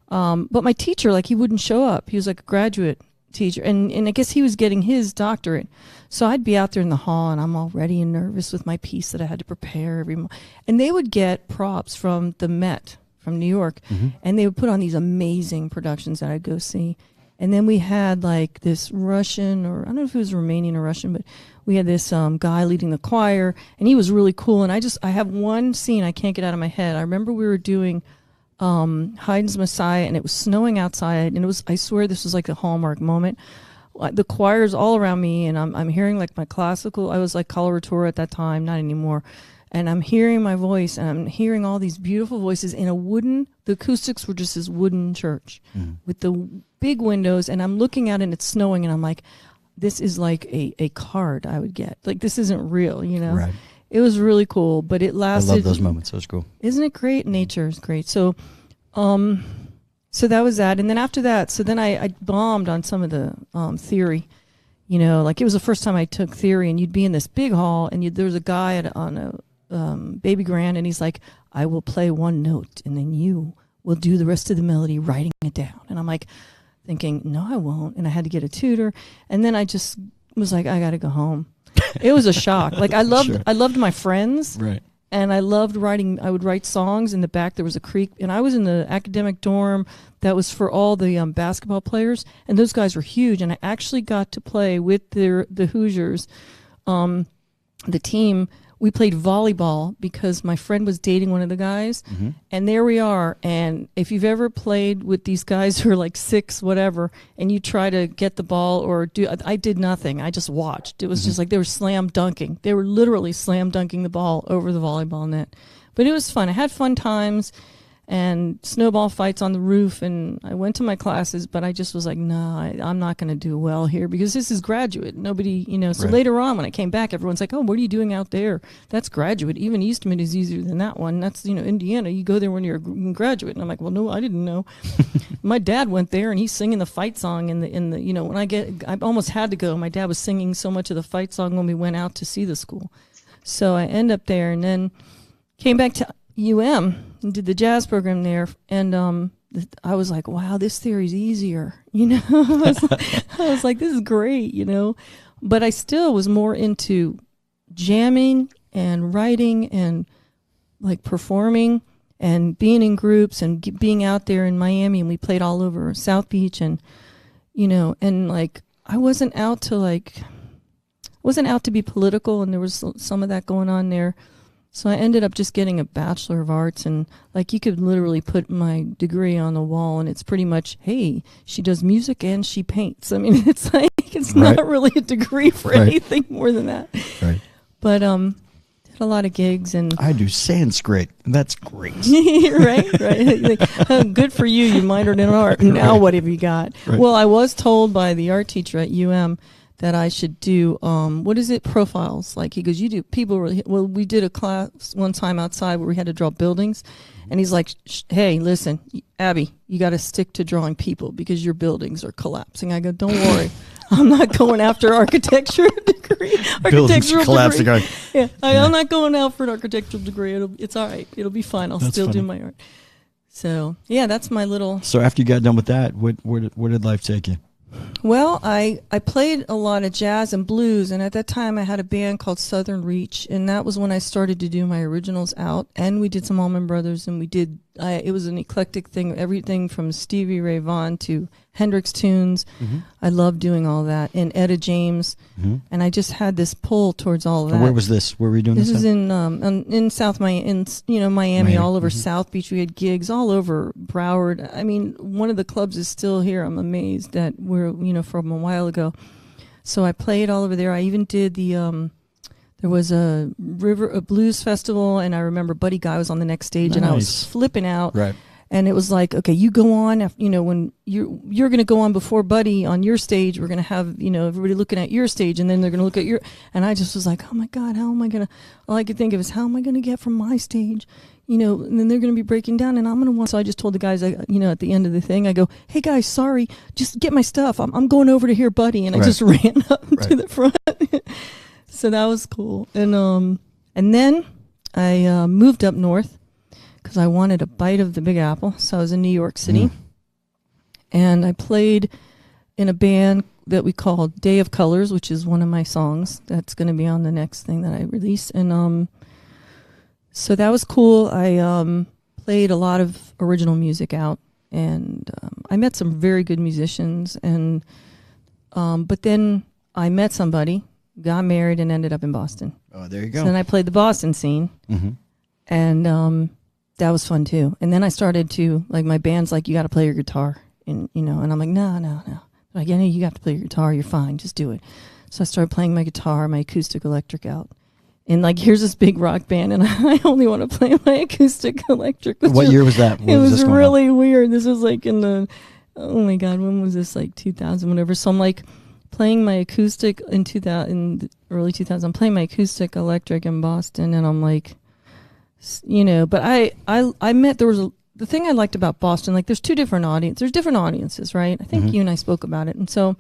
but my teacher, like, he wouldn't show up. He was like a graduate teacher, and I guess he was getting his doctorate. So I'd be out there in the hall, and I'm all ready and nervous with my piece that I had to prepare every month. And they would get props from the Met from New York, and they would put on these amazing productions that I'd go see. And then we had like this Russian, or I don't know if it was Romanian or Russian, but we had this guy leading the choir, and he was really cool. And I have one scene I can't get out of my head. I remember we were doing Haydn's Messiah, and it was snowing outside, and I swear this was like the Hallmark moment. The choir's all around me, and I'm hearing like my classical. I was like coloratura at that time, not anymore. And I'm hearing my voice, and I'm hearing all these beautiful voices in the acoustics were just this wooden church with the big windows, and I'm looking out and it's snowing, and I'm like, this is like a card I would get. Like, this isn't real, you know? Right. It was really cool, but it I lasted. love those moments. That was cool. Isn't it great? Nature is great. So that was that. And then after that, so then I bombed on some of the theory. You know, like, it was the first time I took theory, and you'd be in this big hall, and there was a guy on a baby grand, and he's like, I will play one note, and then you will do the rest of the melody, writing it down. And I'm like thinking, no, I won't. And I had to get a tutor. And then I just was like, I got to go home. It was a shock. Like, I loved my friends. Right. And I loved writing. I would write songs. In the back, there was a creek. And I was in the academic dorm that was for all the basketball players. And those guys were huge. And I actually got to play with the Hoosiers, the team. We played volleyball because my friend was dating one of the guys. And there we are. And if you've ever played with these guys who are like 6, whatever, and you try to get the ball or I did nothing. I just watched. It was just like they were slam dunking. They were literally slam dunking the ball over the volleyball net. But it was fun. I had fun times and snowball fights on the roof. And I went to my classes, but I just was like, no, I'm not going to do well here because this is graduate. Nobody, you know. So Right. later on, when I came back, everyone's like, oh, what are you doing out there? That's graduate. Even Eastman is easier than that one. That's, you know, Indiana. You go there when you're a graduate. And I'm like, well, no, I didn't know. My dad went there, and he's singing the fight song in the you know, when I almost had to go. My dad was singing so much of the fight song when we went out to see the school. So I end up there, and then came back to UM and did the jazz program there, and I was like, wow, this theory's easier, you know. I was like, this is great, you know. But I still was more into jamming and writing and like performing and being in groups and being out there in Miami, and we played all over South Beach, and you know, and like I wasn't out to be political, and there was some of that going on there. So I ended up just getting a Bachelor of Arts, and like you could literally put my degree on the wall, and it's pretty much, hey, she does music and she paints. I mean, it's like it's not really a degree for anything more than that. Right. But did a lot of gigs, and I do Sanskrit. That's great. right. Like, oh, good for you. You minored in art. Now what have you got? Right. Well, I was told by the art teacher at UM that I should do, what is it, profiles. Like, he goes, you do, people really, well, we did a class one time outside where we had to draw buildings. And he's like, hey, listen, Abby, you got to stick to drawing people because your buildings are collapsing. I go, don't worry. I'm not going after architecture degree. Buildings collapsing. Yeah, I'm not going out for an architectural degree. It's all right. It'll be fine. I'll still do my art. So, yeah, that's my little. So after you got done with that, where did life take you? Well, I played a lot of jazz and blues, and at that time I had a band called Southern Reach, and that was when I started to do my originals out, and we did some Allman Brothers, and it was an eclectic thing, everything from Stevie Ray Vaughan to Hendrix tunes. Mm-hmm. I loved doing all that, and Etta James, and I just had this pull towards all of that. Where was this? Where were you doing this? This is in South Miami, Miami, all over South Beach. We had gigs all over Broward. I mean, one of the clubs is still here. I'm amazed that we're, from a while ago. So I played all over there. I even did there was a blues festival, and I remember Buddy Guy was on the next stage, and I was flipping out. Right. And it was like, okay, you go on, when you're going to go on before Buddy on your stage, we're going to have, everybody looking at your stage, and then they're going to look at your, and I just was like, oh my God, how am I going to, all I could think of is, how am I going to get from my stage, and then they're going to be breaking down, and I'm going to want, so I just told the guys, at the end of the thing, I go, hey guys, sorry, just get my stuff. I'm going over to hear Buddy, and I just ran up to the front. So that was cool. And then I moved up north, because I wanted a bite of the Big Apple. So I was in New York City. And I played in a band that we called Day of Colors, which is one of my songs. That's going to be on the next thing that I release. And so that was cool. I played a lot of original music out. And I met some very good musicians. And but then I met somebody, got married, and ended up in Boston. Oh, there you go. So then I played the Boston scene. Mm-hmm. And that was fun too. And then I started to, like, my band's like, you got to play your guitar. And, and I'm like, no. Like, yeah, you have to play your guitar. You're fine. Just do it. So I started playing my guitar, my acoustic electric out. And like, here's this big rock band, and I only want to play my acoustic electric. What year was that? It was really weird. This was like in the, oh my God, when was this? Like 2000, whatever. So I'm like playing my acoustic in the early 2000s. I'm playing my acoustic electric in Boston, and I'm like, but I met, the thing I liked about Boston, like there's different audiences, right? I think you and I spoke about it. And so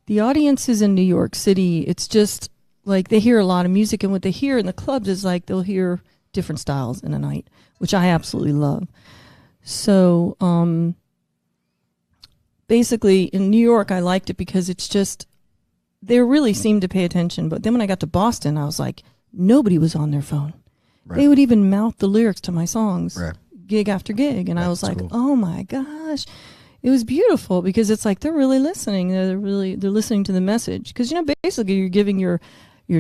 the audiences in New York City, it's just like they hear a lot of music, and what they hear in the clubs is like they'll hear different styles in a night, which I absolutely love. So basically in New York, I liked it because it's just, they really seemed to pay attention. But then when I got to Boston, I was like, nobody was on their phone. Right. They would even mouth the lyrics to my songs, gig after gig. And I was like, oh my gosh. It was beautiful because it's like they're really listening. They're listening to the message. Because, basically you're giving your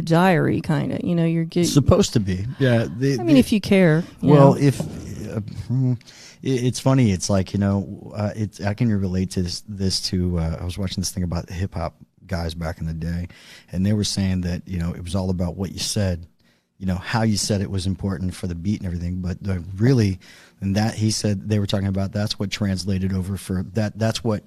diary kind of, you're supposed to be. Yeah. If you care. Well, it's funny. It's like, I can relate to this too. I was watching this thing about the hip hop guys back in the day, and they were saying that, it was all about what you said. How you said it was important for the beat and everything, but and that he said they were talking about, that's what translated over for that. That's what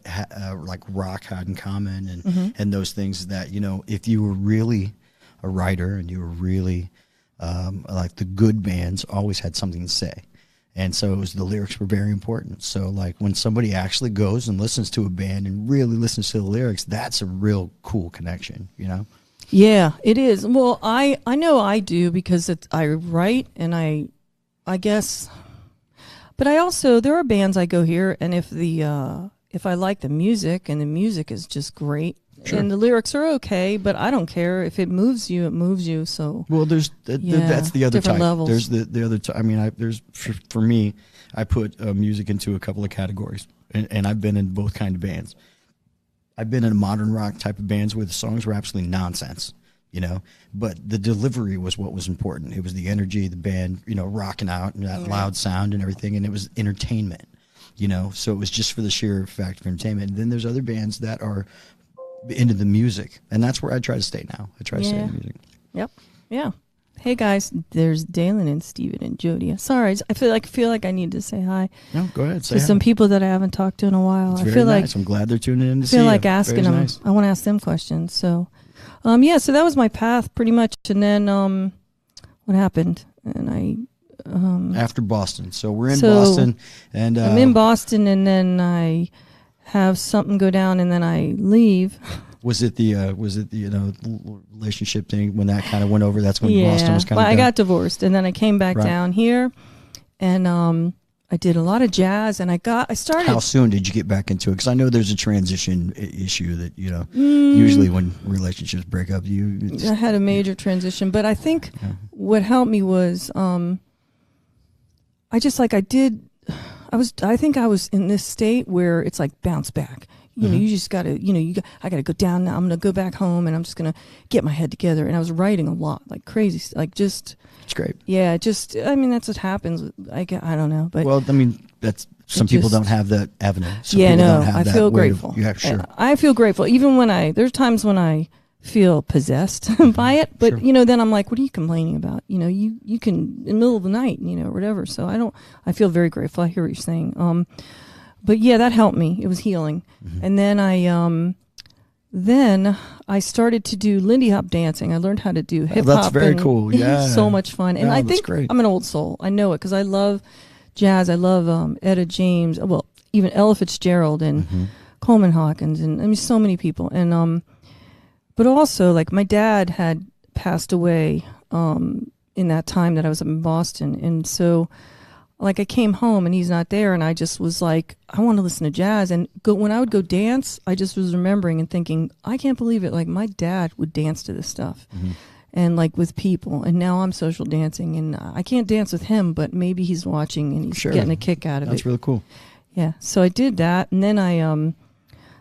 like rock had in common, and those things that, if you were really a writer and you were really like the good bands always had something to say. And so the lyrics were very important. So like when somebody actually goes and listens to a band and really listens to the lyrics, that's a real cool connection, Yeah, it is. Well, I know I do because I write, and I guess, but I also, there are bands I go hear, and if I like the music and the music is just great, and the lyrics are okay, but I don't care if it moves you, it moves you. So that's the other type. Levels. There's the other type. I mean, for me, I put music into a couple of categories, and I've been in both kind of bands. I've been in modern rock type of bands where the songs were absolutely nonsense, you know, but the delivery was what was important. It was the energy, the band, you know, rocking out and that loud sound and everything, and it was entertainment, you know. So it was just for the sheer fact of entertainment. And then there's other bands that are into the music, and that's where I try to stay now. I try to stay in the music. Yep. Yeah. Hey guys, there's Dalen and Steven and Jody. Sorry, I feel like I need to say hi. No, go ahead. Say to hi. some people that I haven't talked to in a while. It's I very feel nice. like I'm glad they're tuning in to see feel you. like asking Very them. nice. I want to ask them questions. So, yeah. So that was my path pretty much, and then what happened? And I After Boston, so we're in So, Boston, and I'm in Boston, and then I have something go down, and then I leave. Was it the you know, relationship thing when that kind of went over? That's when Boston was kind well, of. I got divorced, and then I came back Right. down here, and I did a lot of jazz, and I started. How soon did you get back into it? Because I know there's a transition issue that, you know, usually when relationships break up, I had a major transition, but I think what helped me was I think I was in this state where it's like bounce back. You know, you just got to, I got to go down now. I'm going to go back home, and I'm just going to get my head together. And I was writing a lot, like crazy, like just. It's great. Yeah, I mean, that's what happens. I don't know, but. Well, I mean, that's some people don't have that avenue. Some yeah, people no, don't have I that feel way of- grateful. Yeah, sure. I feel grateful, even when there's times when I feel possessed by it, but Sure. then I'm like, what are you complaining about? You can in the middle of the night, or whatever. So I feel very grateful. I hear what you're saying. But yeah, that helped me. It was healing. And then I started to do Lindy Hop dancing. I learned how to do hip hop. That's very cool. Yeah. So much fun. And Yeah, I that's think great. I'm an old soul. I know it because I love jazz. I love Etta James. Well, even Ella Fitzgerald and Coleman Hawkins, and I mean so many people. And but also, like, my dad had passed away in that time that I was up in Boston, and so like I came home and he's not there, and I just was like, I want to listen to jazz. And when I would go dance, I just was remembering and thinking, I can't believe it. Like, my dad would dance to this stuff. And like with people, and now I'm social dancing, and I can't dance with him, but maybe he's watching and he's Sure. getting a kick out of That's it. really cool. Yeah. So I did that, and then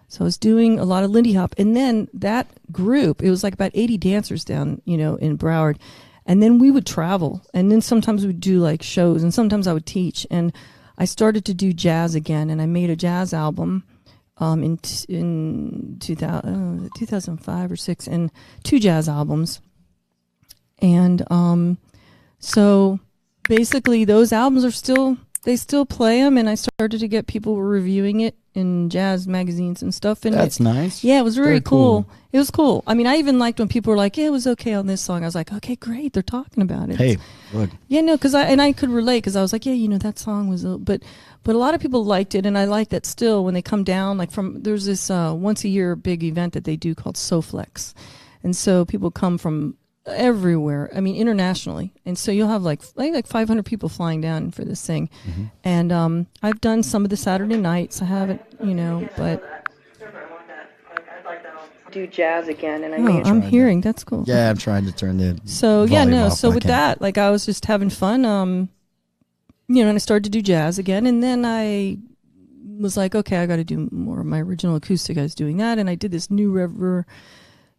so I was doing a lot of Lindy Hop, and then that group, it was like about 80 dancers down, in Broward, and then we would travel, and then sometimes we'd do like shows, and sometimes I would teach, and I started to do jazz again, and I made a jazz album in 2005 or 6, and 2 jazz albums. And so basically those albums they still play them, and I started to get people reviewing it in jazz magazines and stuff. And That's nice. yeah, it was very Very cool. cool. It was cool. I mean, I even liked when people were like, yeah, it was okay on this song. I was like, okay, great. They're talking about it. Hey, look. Yeah, no, because I could relate, because I was like, yeah, that song was, but a lot of people liked it, and I like that still when they come down, like there's this once a year big event that they do called SoFlex, and so people come from everywhere. I mean, internationally, and so you'll have like 500 people flying down for this thing, and I've done some of the Saturday nights. I haven't, but. Do jazz again, and I'm hearing that's cool. Yeah, I'm trying to turn the So volume off, so but I with can't. that, like, I was just having fun, and I started to do jazz again, and then I was like, okay, I got to do more of my original acoustic. I was doing that, and I did this new river,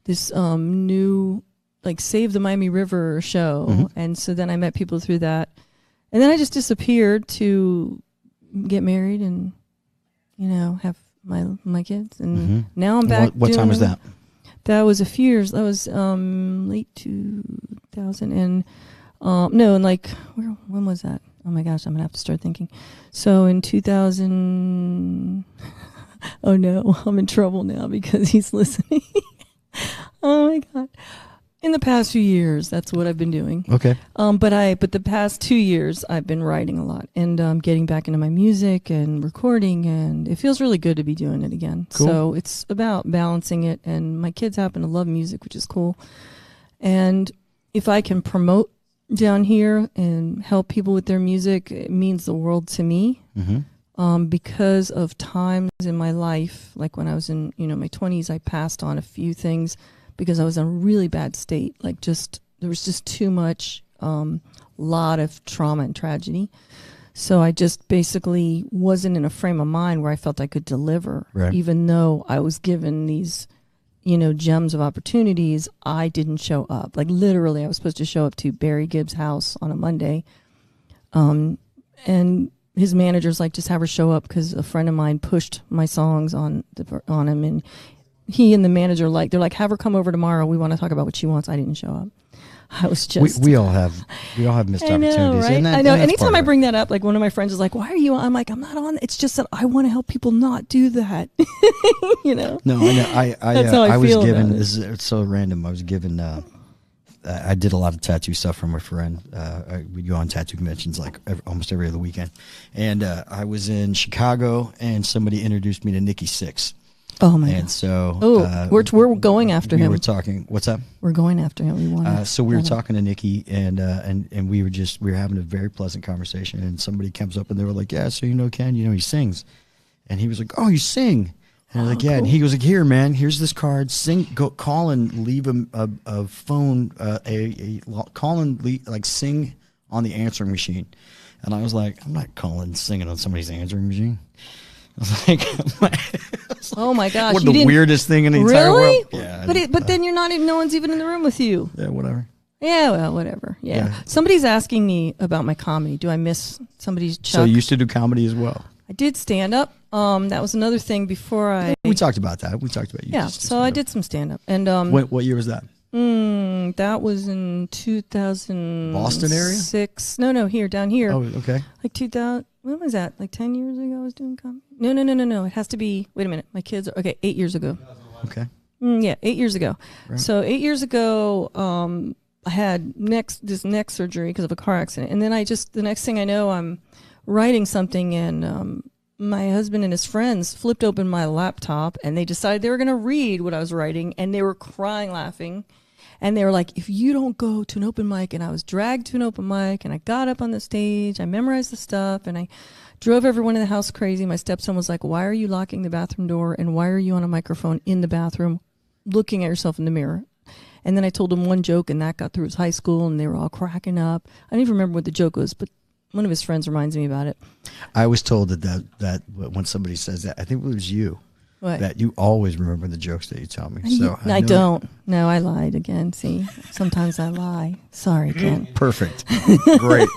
new like Save the Miami River show, and so then I met people through that, and then I just disappeared to get married and have my kids, and now I'm back. What time was doing- that? That was a few years. That was late 2000 and no, and like when was that? Oh my gosh, I'm gonna have to start thinking. So in 2000. Oh no, I'm in trouble now because he's listening. Oh my god. In the past few years, that's what I've been doing. Okay. But the past 2 years, I've been writing a lot and getting back into my music and recording, and it feels really good to be doing it again. Cool. So it's about balancing it, and my kids happen to love music, which is cool. And if I can promote down here and help people with their music, it means the world to me. Because of times in my life, like when I was in my 20s, I passed on a few things because I was in a really bad state. Like there was just too much, lot of trauma and tragedy. So I just basically wasn't in a frame of mind where I felt I could deliver. Right. Even though I was given these, gems of opportunities, I didn't show up. Like literally, I was supposed to show up to Barry Gibbs' house on a Monday. And his manager's like, just have her show up because a friend of mine pushed my songs on him. And he and the manager, they're like, have her come over tomorrow. We want to talk about what she wants. I didn't show up. I was just. We all have missed opportunities. I know, right? And I know. and that's Anytime part I of it. bring that up, like one of my friends is like, why are you on? I'm like, I'm not on. It's just that I want to help people not do that. No, I know. That's how I was feel given. about it. It's so random. I was given. I did a lot of tattoo stuff from a friend. We go on tattoo conventions like almost every other weekend. And I was in Chicago, and somebody introduced me to Nikki Sixx. Oh my And god. so We're going after him. We were talking. What's up? We're going after him. We want. So we were talking to Nikki, and we were having a very pleasant conversation. And somebody comes up, and they were like, "Yeah, so Ken, he sings," and he was like, "Oh, you sing." And I was like, yeah. Cool. And he goes like, here, man, here's this card. Sing, go, call and leave a phone, call and sing on the answering machine. And I was like, I'm not calling singing on somebody's answering machine. I was like, oh my gosh, what the weirdest thing in the entire really? world? Yeah. But then you're not even. No one's even in the room with you. Yeah, whatever. Yeah, well, whatever. Yeah. Somebody's asking me about my comedy. Do I miss somebody's Chuck? So you used to do comedy as well. I did stand up. That was another thing before I. We talked about that. We talked about you. Yeah, so I did some stand up, and What year was that? that was in 2000. Boston area? No, down here. Oh, okay. Like 2000. When was that? Like 10 years ago, I was doing comedy. No. It has to be. Wait a minute. My kids are 8 years ago. Okay. Yeah, 8 years ago. Right. So 8 years ago, I had this neck surgery because of a car accident, and then the next thing I know, I'm writing something, and my husband and his friends flipped open my laptop, and they decided they were going to read what I was writing, and they were crying, laughing, and they were like, if you don't go to an open mic, and I was dragged to an open mic, and I got up on the stage, I memorized the stuff, and I drove everyone in the house crazy. My stepson was like, why are you locking the bathroom door, and why are you on a microphone in the bathroom looking at yourself in the mirror? And then I told him one joke, and that got through his high school, and they were all cracking up. I don't even remember what the joke was, but one of his friends reminds me about it. I was told that when somebody says that, I think it was you, What? that you always remember the jokes that you tell me. So I don't. No, I lied again. See, sometimes I lie. Sorry, Ken. Perfect. Great.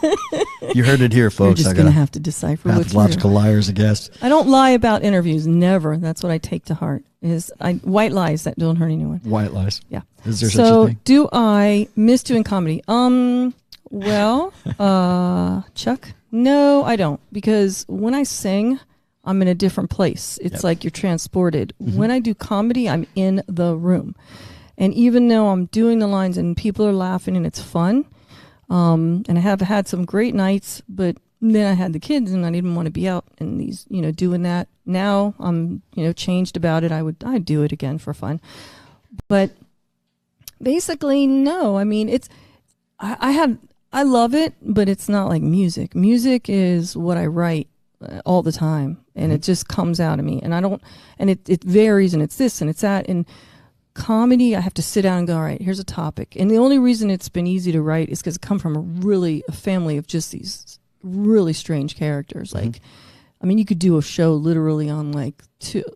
You heard it here, You're folks. just I going got to have to decipher what's pathological real. liars, I guess. I don't lie about interviews. Never. That's what I take to heart. White lies that don't hurt anyone. White lies. Yeah. Is there such a thing? Do I miss doing comedy? Well, Chuck, no, I don't, because when I sing, I'm in a different place. It's like you're transported. Mm-hmm. When I do comedy, I'm in the room, and even though I'm doing the lines and people are laughing and it's fun, and I have had some great nights, but then I had the kids and I didn't want to be out in these, doing that. Now I'm, changed about it. I'd do it again for fun, but basically, no. I mean, I love it, but it's not like music. Music is what I write all the time, and it just comes out of me. And it varies, and it's this and it's that. And comedy, I have to sit down and go, all right, here's a topic. And the only reason it's been easy to write is because I come from a family of just these really strange characters. Mm-hmm. Like, I mean, you could do a show literally on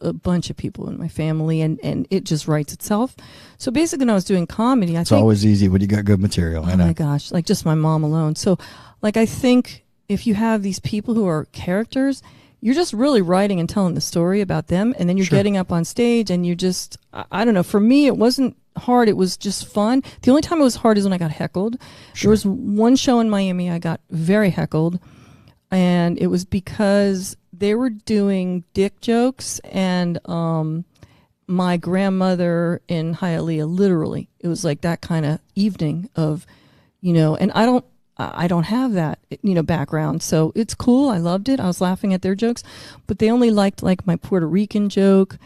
a bunch of people in my family, and it just writes itself. So basically, when I was doing comedy, It's always easy when you got good material. Oh my gosh, like just my mom alone. So, I think if you have these people who are characters, you're just really writing and telling the story about them, and then you're getting up on stage, and you're just, I don't know. For me, it wasn't hard. It was just fun. The only time it was hard is when I got heckled. Sure. There was one show in Miami I got very heckled, and it was because they were doing dick jokes, and my grandmother in Hialeah, literally, it was like that kind of evening of, and I don't have that, background. So it's cool. I loved it. I was laughing at their jokes, but they only liked my Puerto Rican joke.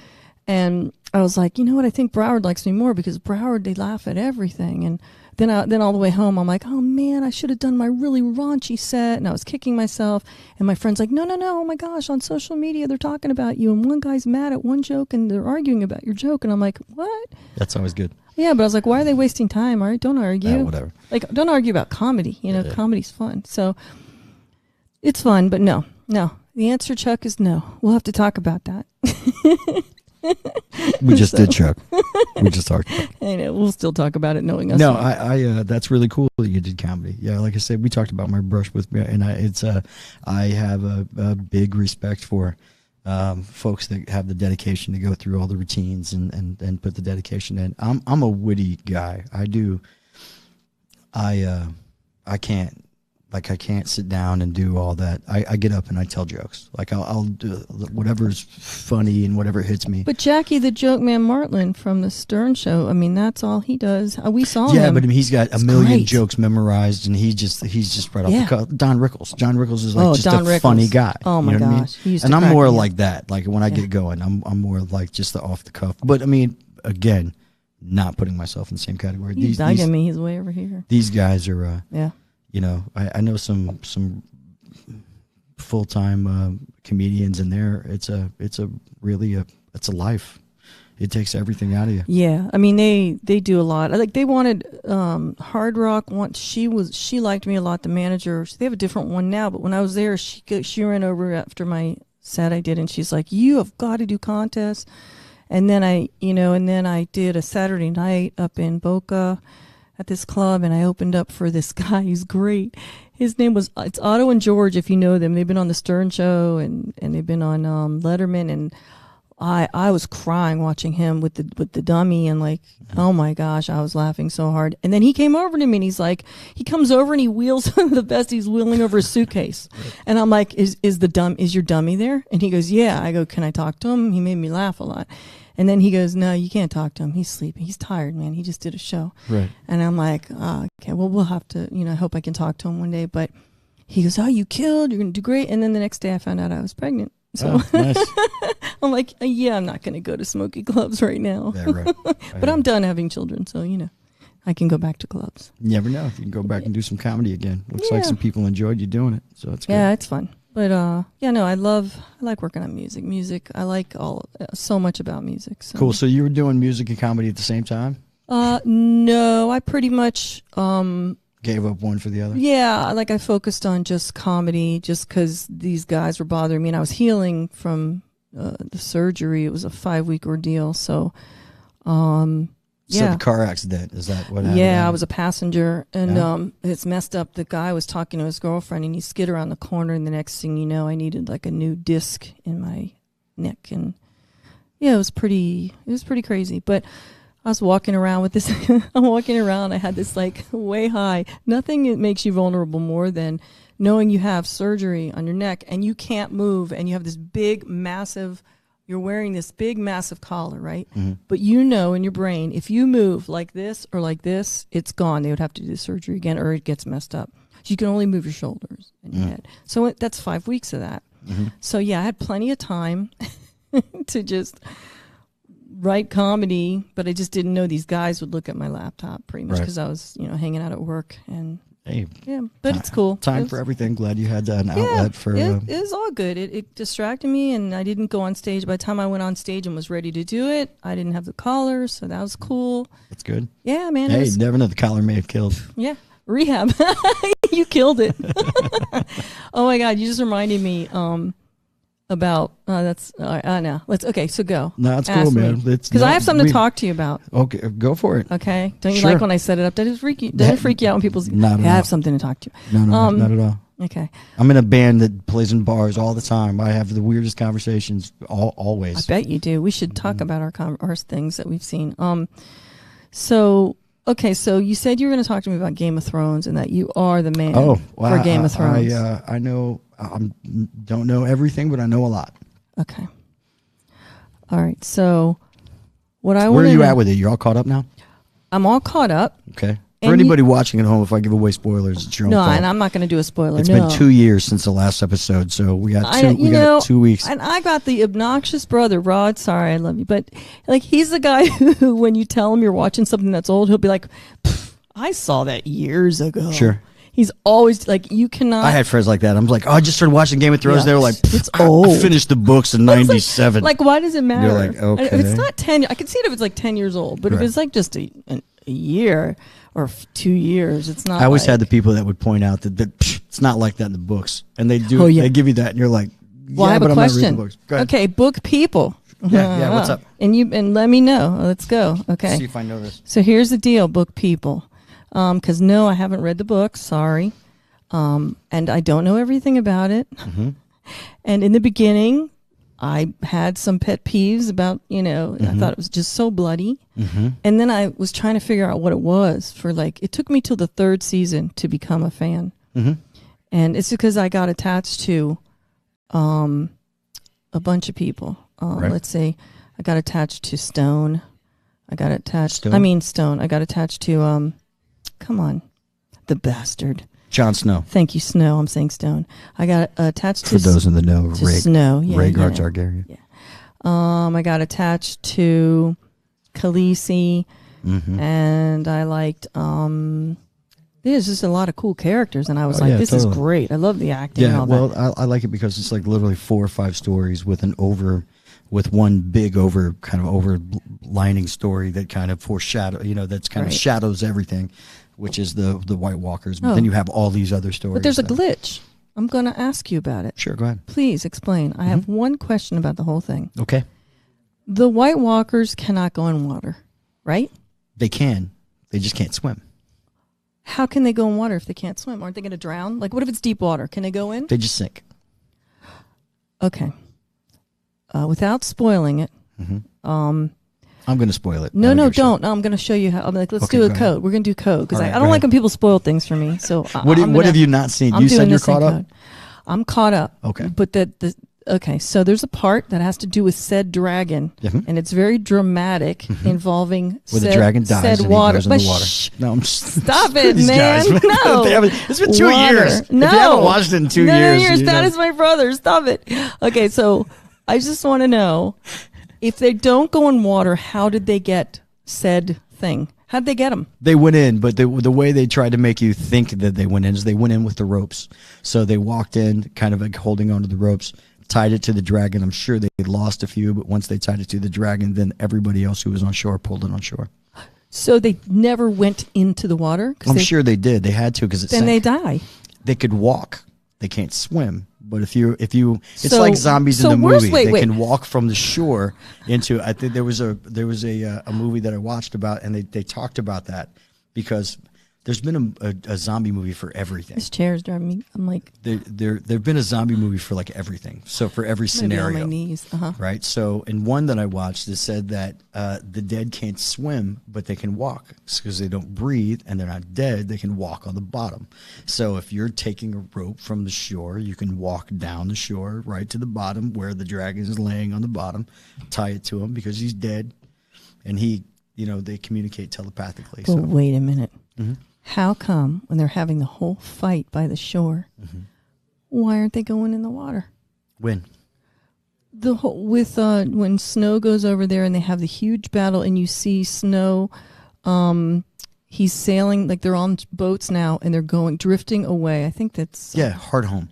And I was like, you know what? I think Broward likes me more because Broward, they laugh at everything. And then all the way home, I'm like, oh man, I should have done my really raunchy set. And I was kicking myself. And my friend's like, no. Oh my gosh, on social media, they're talking about you. And one guy's mad at one joke and they're arguing about your joke. And I'm like, what? That's always good. Yeah, but I was like, why are they wasting time? All right, don't argue. Whatever. Don't argue about comedy. Comedy's fun. So It's fun, but no. The answer, Chuck, is no. We'll have to talk about that. We just did, Chuck. We just talked about it. I know. We'll still talk about it knowing us. No, I that's really cool that you did comedy. Yeah, like I said, we talked about my brush with me, and I have a big respect for folks that have the dedication to go through all the routines and put the dedication in. I'm a witty guy. I can't sit down and do all that. I get up and I tell jokes. Like I'll do whatever's funny and whatever hits me. But Jackie the Joke Man Martland from the Stern Show, I mean, that's all he does. We saw him. Yeah, but I mean, he's got a million great. jokes memorized, and he's just right off Yeah. the cuff. Don Rickles. John Rickles is like just Don a Rickles. funny guy. Oh my you know what I mean? gosh. He used And to I'm crack more me up. like that. Like when I get going, I'm more like just the off the cuff. But I mean, again, not putting myself in the same category. He's bugging me. He's way over here. These guys are, Yeah. you know, I know some full-time comedians in there. It's a life. It takes everything out of you. Yeah, I mean they do a lot. Like they wanted Hard Rock. She liked me a lot. The manager. They have a different one now, but when I was there, she ran over after my set I did, and she's like, "You have got to do contests." And then I did a Saturday night up in Boca at this club, and I opened up for this guy who's great. His name was, it's Otto and George, if you know them. They've been on the Stern Show and they've been on Letterman, and I was crying watching him with the dummy, and like, oh my gosh, I was laughing so hard. And then he came over to me and he comes over and he wheels the best, he's wheeling over a suitcase. And I'm like, is your dummy there? And he goes, yeah. I go, can I talk to him? He made me laugh a lot. And then he goes, no, you can't talk to him. He's sleeping. He's tired, man. He just did a show. Right. And I'm like, okay, well, we'll have to, I hope I can talk to him one day. But he goes, oh, you killed. You're going to do great. And then the next day I found out I was pregnant. So nice. I'm like, yeah, I'm not going to go to smoky clubs right now. Yeah, right. But I'm done having children. So, I can go back to clubs. You never know if you can go back and do some comedy again. Looks like Yeah. some people enjoyed you doing it. So it's good. Yeah, it's fun. But I like working on music. Music, I like so much about music. So. Cool. So you were doing music and comedy at the same time? No, I pretty much Gave up one for the other? Yeah, like I focused on just comedy just because these guys were bothering me, and I was healing from the surgery. It was a 5-week ordeal, so So yeah. the car accident, is that what happened? Yeah, I was a passenger, and Yeah. it's messed up. The guy was talking to his girlfriend, and he skid around the corner, and the next thing you know, I needed like a new disc in my neck, and yeah, it was pretty crazy. But I was walking around with this. I'm walking around. I had this like way high. Nothing makes you vulnerable more than knowing you have surgery on your neck and you can't move, and you have this big, massive. You're wearing this big, massive collar, right? Mm-hmm. But you know in your brain, if you move like this or like this, it's gone. They would have to do the surgery again, or it gets messed up. So you can only move your shoulders and your head. So that's 5 weeks of that. Mm-hmm. So yeah, I had plenty of time to just write comedy, but I just didn't know these guys would look at my laptop pretty much Right. because I was, hanging out at work, and Hey, yeah, but it's cool. time It's- for everything. Glad you had an yeah, outlet for. it was all good. It distracted me, and I didn't go on stage. By the time I went on stage and was ready to do it, I didn't have the collar, so that was cool. That's good. Yeah, man. it Hey, was- you never know, the collar may have killed. yeah, rehab. You killed it. Oh my God, you just reminded me about that's no. Okay, so go. No, it's Ask cool, man. me. Because I have something to talk to you about. Okay, go for it. Okay, don't you Sure. like when I set it up? Doesn't it freak you out when people say, Not at "I all. have something to talk to you"? No, not at all. Okay, I'm in a band that plays in bars all the time. I have the weirdest conversations always. I bet you do. We should talk about our things that we've seen. So okay, so you said you were going to talk to me about Game of Thrones and that you are the man for Game of Thrones. I know. Don't know everything, but I know a lot. Okay. All right. So what I Where want are you at with it? You're all caught up now? I'm all caught up. Okay. And For anybody watching at home, if I give away spoilers, it's your own No, fault. and I'm not going to do a spoiler. It's no. been 2 years since the last episode, so we got two. We got 2 weeks. And I got the obnoxious brother, Rod. Sorry, I love you, but like he's the guy who, when you tell him you're watching something that's old, he'll be like, "I saw that years ago." Sure. He's always like, you cannot. I had friends like that. I'm like, oh, I just started watching Game of Thrones. Yeah. They were like, It's I old. finished the books in '97. Like, why does it matter? like, okay. If it's not 10, I can see it if it's like 10 years old, but if Right. it's like just a year or 2 years, it's not. I always like, had the people that would point out that It's not like that in the books, and they do. Oh, yeah. They give you that, and you're like, Well, I have but a I'm not reading question. the books. Go ahead. Okay, book people. Yeah, what's up? And let me know. Let's go. Okay. See if I know this. So here's the deal, book people. Because no, I haven't read the book. Sorry. And I don't know everything about it. Mm-hmm. And in the beginning, I had some pet peeves about, Mm-hmm. I thought it was just so bloody. Mm-hmm. And then I was trying to figure out what it was it took me till the 3rd season to become a fan. Mm-hmm. And it's because I got attached to a bunch of people. Right. Let's see. I got attached to Stone. I got attached. Stone? Stone. I got attached to, come on, the bastard. Jon Snow. Thank you, Snow. I'm saying Stone. I got attached For to those in the know, to Snow. Yeah, Rhaegar yeah. Targaryen. I got attached to Khaleesi, Mm-hmm. and I liked. There's just a lot of cool characters, and I was Oh, like, yeah, "This totally. is great. I love the acting." and Yeah, all well, that. I like it because it's like literally 4 or 5 stories with one big overlining story that kind of that's kind of Right. shadows everything, which is the White Walkers. But Oh. then you have all these other stories. But there's a that- glitch. I'm going to ask you about it. Sure, go ahead. Please explain. I have one question about the whole thing. Okay. The White Walkers cannot go in water, right? They can. They just can't swim. How can they go in water if they can't swim? Aren't they going to drown? Like, what if it's deep water? Can they go in? They just sink. Okay. Without spoiling it. I'm going to spoil it. No, I no, understand. don't. No, I'm going to show you how. I'm like, let's Okay, do a go ahead. code. We're going to do code because All right, I go don't like ahead. when people spoil things for me. So What have you not seen? I'm You doing said you're this in caught up? code. I'm caught up. Okay. But okay, so there's a part that has to do with said dragon, Mhm. and it's very dramatic, involving Where said, the dragon dies said and water. he goes in But the water. shh, No, I'm just stop it, these man. guys. No. They haven't- it's been 2 Water. years. No. If you haven't watched it in 2 No, years, you That know. is my brother. Stop it. Okay, so I just want to know if they don't go in water, how did they get said thing? How'd they get them? They went in, but the way they tried to make you think that they went in is they went in with the ropes. So they walked in kind of like holding onto the ropes, tied it to the dragon. I'm sure they lost a few, but once they tied it to the dragon, then everybody else who was on shore pulled it on shore. So they never went into the water? 'Cause I'm they, sure they did. They had to because it then sank. they die. They could walk. They can't swim. But if you, it's So- like zombies so in the where's- movie. wait, They wait. can walk from the shore into. I think there was a movie that I watched about, and they talked about that because there's been a zombie movie for everything. This chair is driving me. I'm like, There've been a zombie movie for like everything. So for every I'm gonna be on scenario, my knees. right? So in one that I watched, it said that the dead can't swim, but they can walk because they don't breathe and they're not dead. They can walk on the bottom. So if you're taking a rope from the shore, you can walk down the shore right to the bottom where the dragon is laying on the bottom, tie it to him because he's dead, and they communicate telepathically. But So wait a minute. Mhm. How come when they're having the whole fight by the shore, why aren't they going in the water? when The whole, with when Snow goes over there and they have the huge battle, and you see Snow, he's sailing, like they're on boats now and they're drifting away. I think that's Hardhome.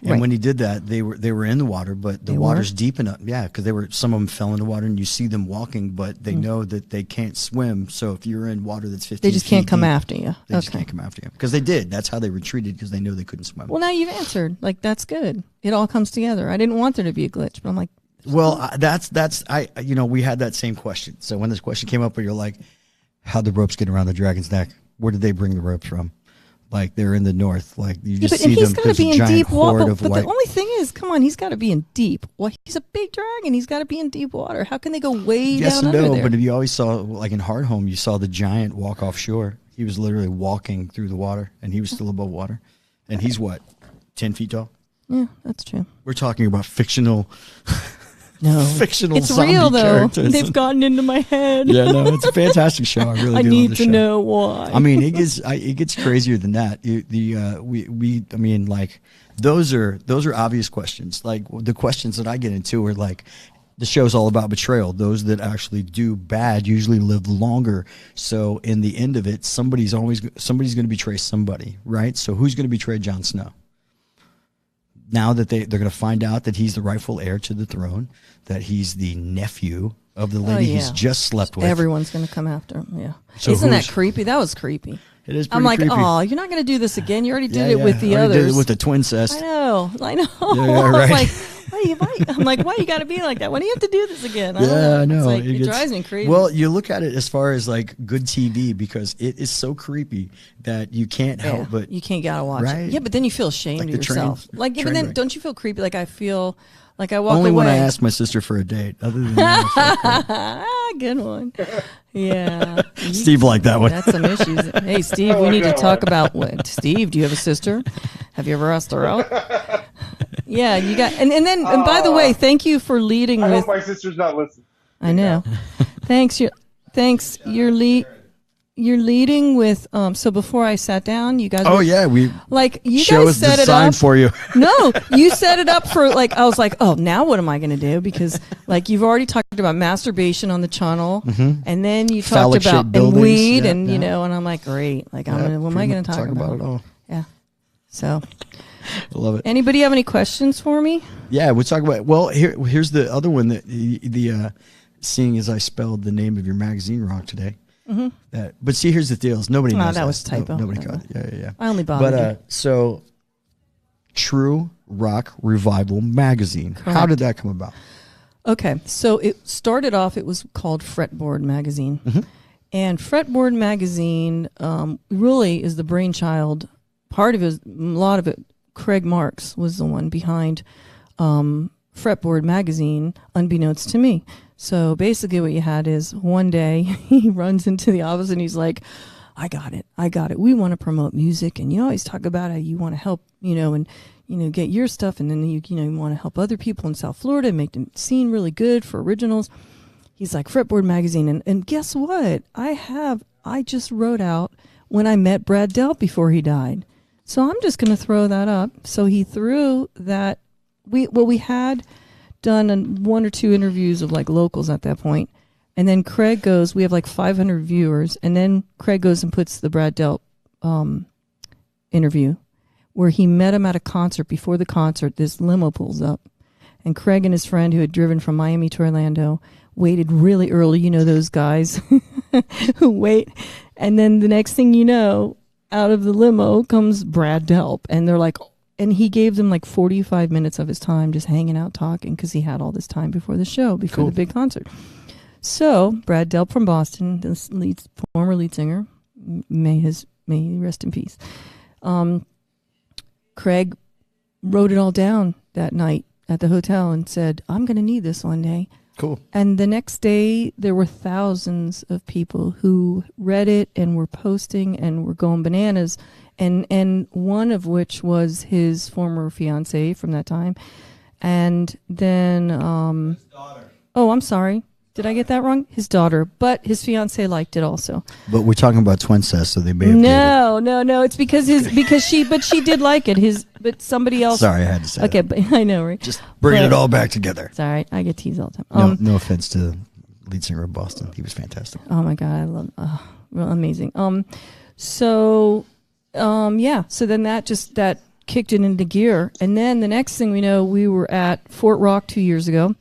And Right. when he did that, they were in the water, but the They water's were? deep enough. Yeah, because some of them fell in the water, and you see them walking, but they know that they can't swim. So if you're in water that's 15 they just can't feet come deep, after you. They just can't come after you because they did. That's how they retreated because they knew they couldn't swim. Well, now you've answered. Like, that's good. It all comes together. I didn't want there to be a glitch, but I'm like, We had that same question. So when this question came up, where you're like, how'd the ropes get around the dragon's neck? Where did they bring the ropes from? Like they're in the north. Like you just but see and them. he's got to There's be a in giant deep water. horde of But white. the only thing is, come on, he's got to be in deep. Well, he's a big dragon. He's got to be in deep water. How can they go way Yes down and under no, there? but if you always saw, like in Hardhome, you saw the giant walk offshore. He was literally walking through the water, and he was still above water. And he's what, 10 feet tall? Yeah, that's true. We're talking about fictional No, fictional it's zombie real though. characters. They've gotten into my head. Yeah, no, it's a fantastic show. I really I do love need the to show. know why. I mean, it gets crazier than that. Those are obvious questions. Like the questions that I get into are like, the show's all about betrayal. Those that actually do bad usually live longer. So in the end of it, somebody's going to betray somebody, right? So who's going to betray Jon Snow? Now that they're going to find out that he's the rightful heir to the throne, that he's the nephew of the lady he's just slept with. Everyone's going to come after him. Yeah. So Isn't that who's- creepy? That was creepy. It is pretty I'm like, creepy. oh, you're not going to do this again. You already did Yeah, it with the already others. did it with the twin cest. I know. Yeah, I right. was like, I'm like, why you got to be like that? Why do you have to do this again? Yeah, I know. It's like, It it gets- drives me crazy. Well, you look at it as far as like good TV because it is so creepy that you can't Yeah, help but you can't gotta watch Right. it. Yeah, but then you feel ashamed Like of the train- yourself. Like, yeah, but train then wreck. don't you feel creepy? Like I feel like I walk only away. when I ask my sister for a date. Other than that, Good one. Yeah. Steve liked that one. That's some issues. Hey, Steve, we need to talk about what? Steve, do you have a sister? Have you ever asked her out? Yeah, you got, and then, and by the way, thank you for leading I with, hope my sister's not listening. I know. Thanks. You're leading with, so before I sat down, you guys, Oh yeah, we like, you show guys is set it designed up. for you. No, you set it up for like, I was like, oh, now what am I going to do? Because like you've already talked about masturbation on the channel, and then you talked Phallic-shaped about and buildings. weed, Yeah, and yeah. you know, and I'm like, great, like what am I going to talk about? it all? Yeah. So, I love it. anybody have any questions for me? Yeah, we'll talk about. Well, here's the other one that the seeing as I spelled the name of your magazine wrong today. That, but see, here's the deal: is nobody Oh, knows that was a typo. nobody Whatever. caught it. Yeah. I only bothered you. But so, True Rock Revival magazine. How Correct. did that come about? Okay, so it started off, it was called Fretboard Magazine. And Fretboard Magazine really is the brainchild. Part of it, a lot of it, Craig Marks was the one behind Fretboard Magazine, unbeknownst to me. So basically what you had is one day he runs into the office and he's like, I got it. We want to promote music, and you always talk about how you want to help, and get your stuff, and then you want to help other people in South Florida and make the scene really good for originals. He's like, Fretboard Magazine, and guess what? I just wrote out when I met Brad Delp before he died. So I'm just going to throw that up. So he threw that. We had done one or two interviews of like locals at that point. And then Craig goes, we have like 500 viewers. And then Craig goes and puts the Brad Delp interview where he met him at a concert. Before the concert, this limo pulls up. And Craig and his friend who had driven from Miami to Orlando waited really early. You know, those guys who wait. And then the next thing you know, out of the limo comes Brad Delp. And they're like, and he gave them like 45 minutes of his time just hanging out talking because he had all this time before the show, before the big concert. So Brad Delp from Boston, the former lead singer, may he rest in peace. Craig wrote it all down that night at the hotel and said, I'm going to need this one day. Cool. And the next day, there were thousands of people who read it and were posting and were going bananas. And one of which was his former fiance from that time. And then, his daughter. Oh, I'm sorry. Did I get that wrong? His daughter. But his fiance liked it also. But we're talking about twin cest, so they may have No. It's because she did like it. But somebody else. Sorry, I had to say Okay, that. but I know, right? Just bringing it all back together. It's all right. I get teased all the time. No offense to the lead singer of Boston. He was fantastic. Oh my God, I love, well, amazing. So then that kicked it into gear. And then the next thing we know, we were at Fort Rock 2 years ago.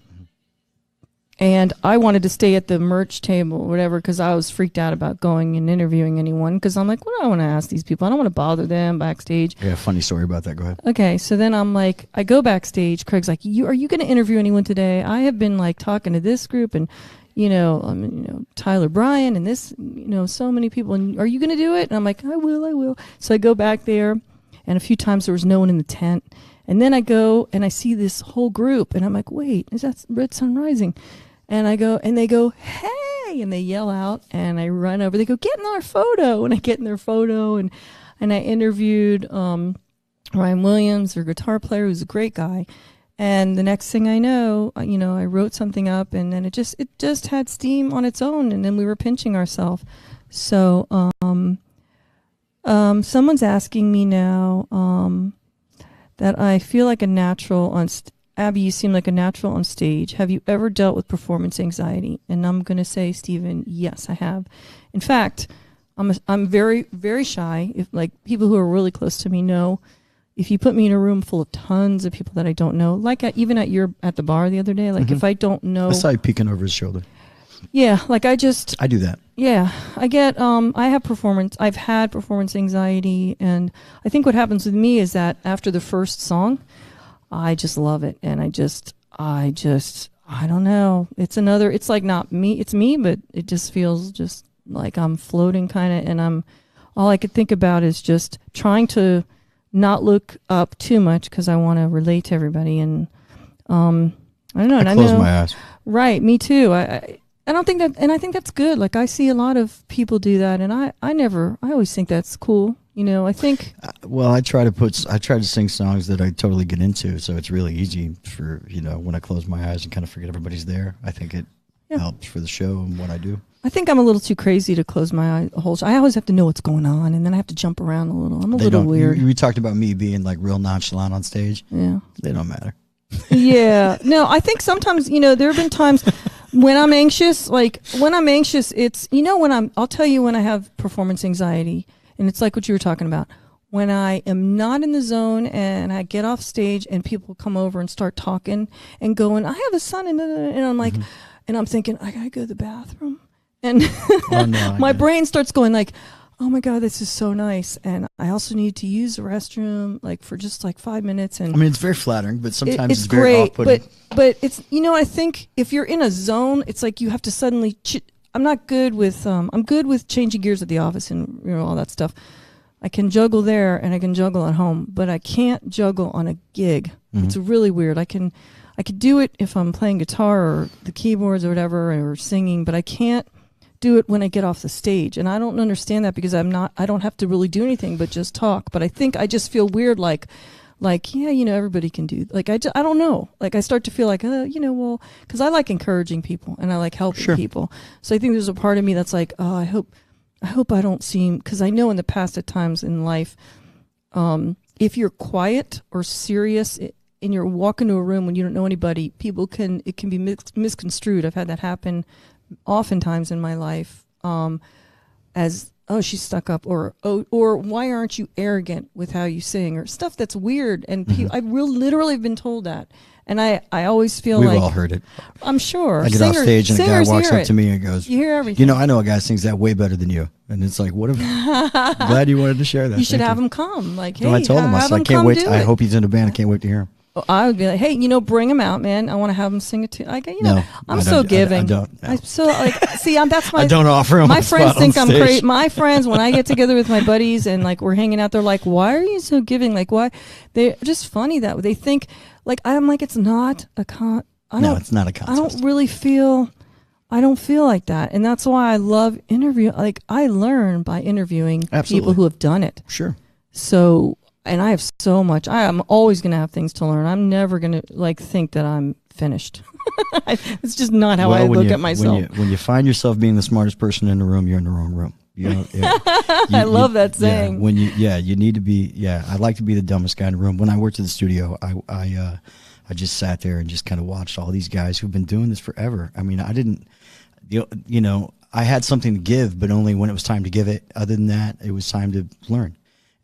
And I wanted to stay at the merch table or whatever because I was freaked out about going and interviewing anyone because I'm like, what do I want to ask these people? I don't want to bother them backstage. Yeah, funny story about that. Go ahead. Okay, so then I'm like, I go backstage. Craig's like, are you going to interview anyone today? I have been like talking to this group and, Tyler Bryan and this, so many people. And are you going to do it? And I'm like, I will. So I go back there, and a few times there was no one in the tent. And then I go and I see this whole group, and I'm like, wait, is that Red Sun Rising? And I go, and they go, hey, and they yell out, and I run over. They go, get in our photo, and I get in their photo, and I interviewed Ryan Williams, their guitar player, who's a great guy. And the next thing I know, I wrote something up, and then it just had steam on its own, and then we were pinching ourselves. So someone's asking me now that I feel like a natural on Abby, you seem like a natural on stage. Have you ever dealt with performance anxiety? And I'm going to say, Stephen, yes, I have. In fact, I'm very, very shy. If like people who are really close to me know, if you put me in a room full of tons of people that I don't know, like even at the bar the other day, like if I don't know, I saw you peeking over his shoulder. Yeah, like I do that. Yeah, I've had performance anxiety, and I think what happens with me is that after the first song, I just love it, and I don't know. It's like not me, it's me, but it just feels just like I'm floating kind of, and all I could think about is just trying to not look up too much because I want to relate to everybody, and I don't know. I close my eyes. Right, me too. I don't think that, and I think that's good. Like I see a lot of people do that, and I always think that's cool. You know, I think. Well, I try to sing songs that I totally get into, so it's really easy for, when I close my eyes and kind of forget everybody's there. I think it helps for the show and what I do. I think I'm a little too crazy to close my eyes the whole show. I always have to know what's going on, and then I have to jump around a little. I'm a little weird. You talked about me being like real nonchalant on stage. Yeah. They don't matter. Yeah. No, I think sometimes, there have been times when I'm anxious, it's, I'll tell you when I have performance anxiety, and it's like what you were talking about. When I am not in the zone and I get off stage and people come over and start talking and going, I have a son, and I'm like, and I'm thinking, I gotta go to the bathroom. And my brain starts going like, oh my God, this is so nice. And I also need to use the restroom for just 5 minutes. And I mean, it's very flattering, but sometimes it's very great, off-putting. But it's, I think if you're in a zone, it's like you have to suddenly, I'm not good with, I'm good with changing gears at the office and, all that stuff. I can juggle there and I can juggle at home, but I can't juggle on a gig. It's really weird. I could do it if I'm playing guitar or the keyboards or whatever, or singing, but I can't do it when I get off the stage. And I don't understand that because I don't have to really do anything but just talk. But I think I just feel weird, everybody can do, I don't know. I start to feel like, because I like encouraging people and I like helping people. So I think there's a part of me that's like, oh, I hope I don't seem, because I know in the past at times in life, if you're quiet or serious and you're walking to a room when you don't know anybody, it can be misconstrued. I've had that happen oftentimes in my life, as, oh, she's stuck up, or why aren't you arrogant with how you sing, or stuff that's weird. And I literally have been told that. And I always feel We've all heard it. I'm sure. I get off stage and a guy walks up to me and goes, you hear everything. I know a guy sings that way better than you. And it's like, glad you wanted to share that. You should have him come. Hey, I told him, I can't wait. I hope he's in a band. I can't wait to hear him. I would be like, hey, bring him out, man. I want to have him sing it too. I'm so giving. I don't. No. I'm so that's my. I don't offer him. My friends think I'm crazy. My friends, when I get together with my buddies and we're hanging out, they're like, "Why are you so giving?" Why? They're just funny that they think I'm like, it's not a con. No, it's not a contest. I don't really feel. I don't feel like that, and that's why I love interview. I learn by interviewing people who have done it. Sure. So. And I have so much. I am always going to have things to learn. I'm never going to think that I'm finished. It's just not how I look at myself. When you find yourself being the smartest person in the room, you're in the wrong room. I love that saying. You need to be. Yeah, I like to be the dumbest guy in the room. When I worked at the studio, I just sat there and just kind of watched all these guys who've been doing this forever. I mean, I didn't. I had something to give, but only when it was time to give it. Other than that, it was time to learn.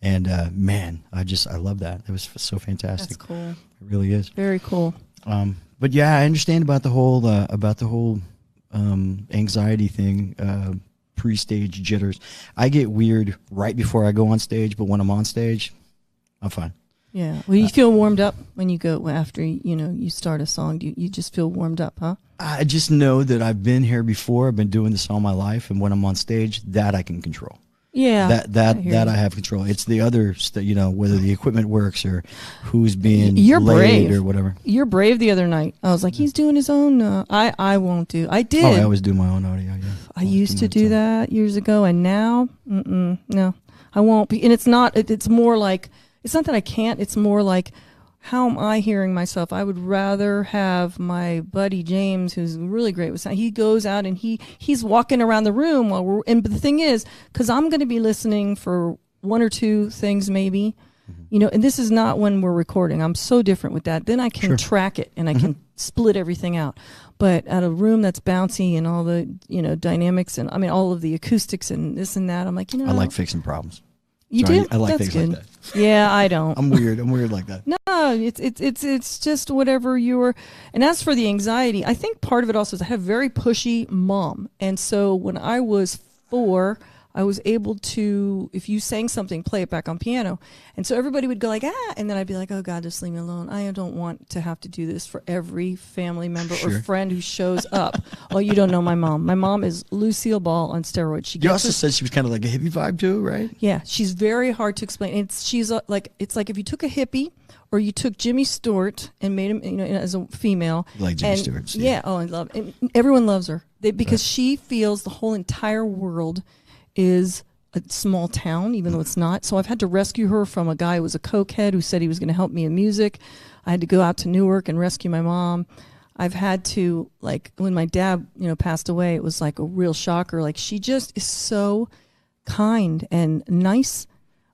And man, I love that. It was so fantastic. That's cool. It really is. Very cool. But yeah, I understand about the whole anxiety thing, pre-stage jitters. I get weird right before I go on stage, but when I'm on stage, I'm fine. Yeah. Well, you feel warmed up when you go after you start a song. You just feel warmed up, huh? I just know that I've been here before. I've been doing this all my life, and when I'm on stage, that I can control. Yeah, that I have control. It's the other, whether the equipment works or who's being You're laid brave. or whatever. You're brave. The other night, I was like, he's doing his own. I won't do. I did. Oh, I always do my own audio. Yeah, I used to do that years ago, and now, no, I won't be. And it's not. It's more like it's not that I can't. It's more like, how am I hearing myself? I would rather have my buddy James, who's really great with sound. He goes out and he's walking around the room while but the thing is, because I'm going to be listening for one or two things maybe, and this is not when we're recording. I'm so different with that. Then I can track it and I can split everything out. But at a room that's bouncy and all the, dynamics and all of the acoustics and this and that, I'm like, I like fixing problems. You Sorry, do? I like That's things good. like that. Yeah, I don't. I'm weird. I'm weird like that. No, it's just whatever you're. And as for the anxiety, I think part of it also is I have a very pushy mom, and so when I was 4, I was able to, if you sang something, play it back on piano, and so everybody would go like and then I'd be like, oh God, just leave me alone. I don't want to have to do this for every family member or friend who shows up. Oh, you don't know my mom. My mom is Lucille Ball on steroids. She You also said she was kind of like a hippie vibe too, right? Yeah, she's very hard to explain. She's like it's like if you took a hippie or you took Jimmy Stewart and made him, as a female. Like Jimmy Stewart. Yeah. Oh, I love it. And everyone loves her because she feels the whole entire world is a small town, even though it's not. So I've had to rescue her from a guy who was a cokehead who said he was going to help me in music. I had to go out to Newark and rescue my mom. I've had to, like, when my dad, passed away, it was like a real shocker. Like, she just is so kind and nice,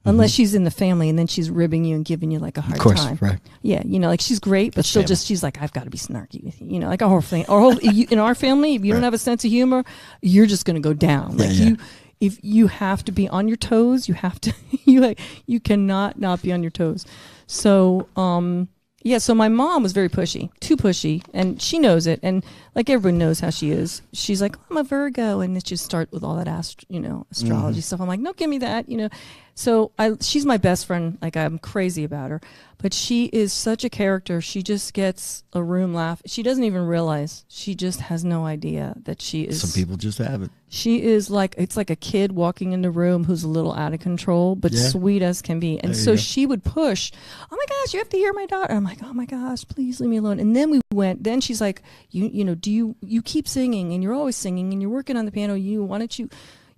unless she's in the family and then she's ribbing you and giving you like a hard Of course, time. right. Yeah, like she's great, but still she's like, I've got to be snarky with you. Like our whole thing. In our family, if you don't have a sense of humor, you're just going to go down. Like if you have to be on your toes, you have to, you cannot not be on your toes. So, so my mom was very pushy, too pushy, and she knows it. And like everyone knows how she is. She's like, I'm a Virgo, and it just start with all that astrology stuff. I'm like, no, give me that, So she's my best friend. Like, I'm crazy about her, but she is such a character. She just gets a room laugh. She doesn't even realize. She just has no idea that she is. Some people just have it. She is like, it's like a kid walking in the room who's a little out of control, but sweet as can be. And so she would push, oh my gosh, you have to hear my daughter. I'm like, oh my gosh, please leave me alone. And then then she's like, you keep singing and you're always singing and you're working on the piano. Why don't you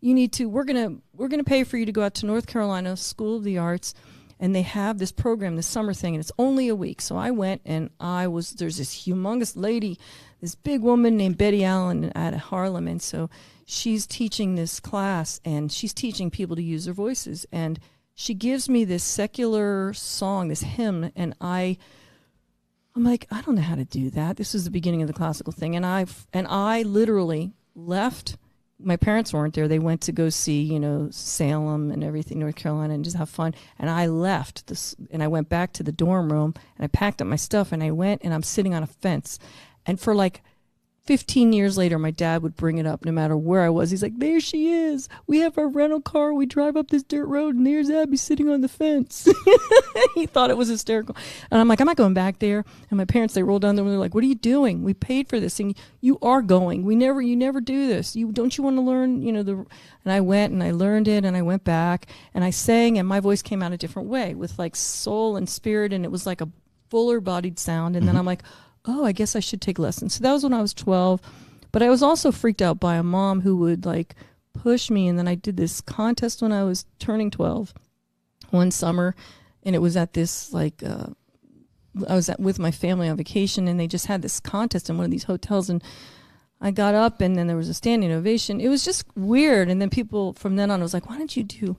need to, we're going to pay for you to go out to North Carolina School of the Arts. And they have this program, this summer thing, and it's only a week. So I went, and there's this humongous lady, this big woman named Betty Allen at Harlem. And so she's teaching this class, and she's teaching people to use their voices. And she gives me this secular song, this hymn, and I'm like, I don't know how to do that. This is the beginning of the classical thing. And I literally left. My parents weren't there. They went to go see, Salem and everything, North Carolina, and just have fun. And I left this, and I went back to the dorm room, and I packed up my stuff, and I went, and I'm sitting on a fence. And for like 15 years later, my dad would bring it up no matter where I was. He's like, there she is. We have our rental car. We drive up this dirt road, and there's Abby sitting on the fence. He thought it was hysterical. And I'm like, I'm not going back there. And my parents, they rolled down there, and they're like, what are you doing? We paid for this thing. You are going. You never do this. Don't you want to learn, And I went, and I learned it, and I went back, and I sang, and my voice came out a different way with like soul and spirit, and it was like a fuller-bodied sound. And then I'm like, oh, I guess I should take lessons. So that was when I was 12. But I was also freaked out by a mom who would like push me. And then I did this contest when I was turning 12 one summer. And it was at this I was with my family on vacation, and they just had this contest in one of these hotels. And I got up, and then there was a standing ovation. It was just weird. And then people from then on was like, why don't you do,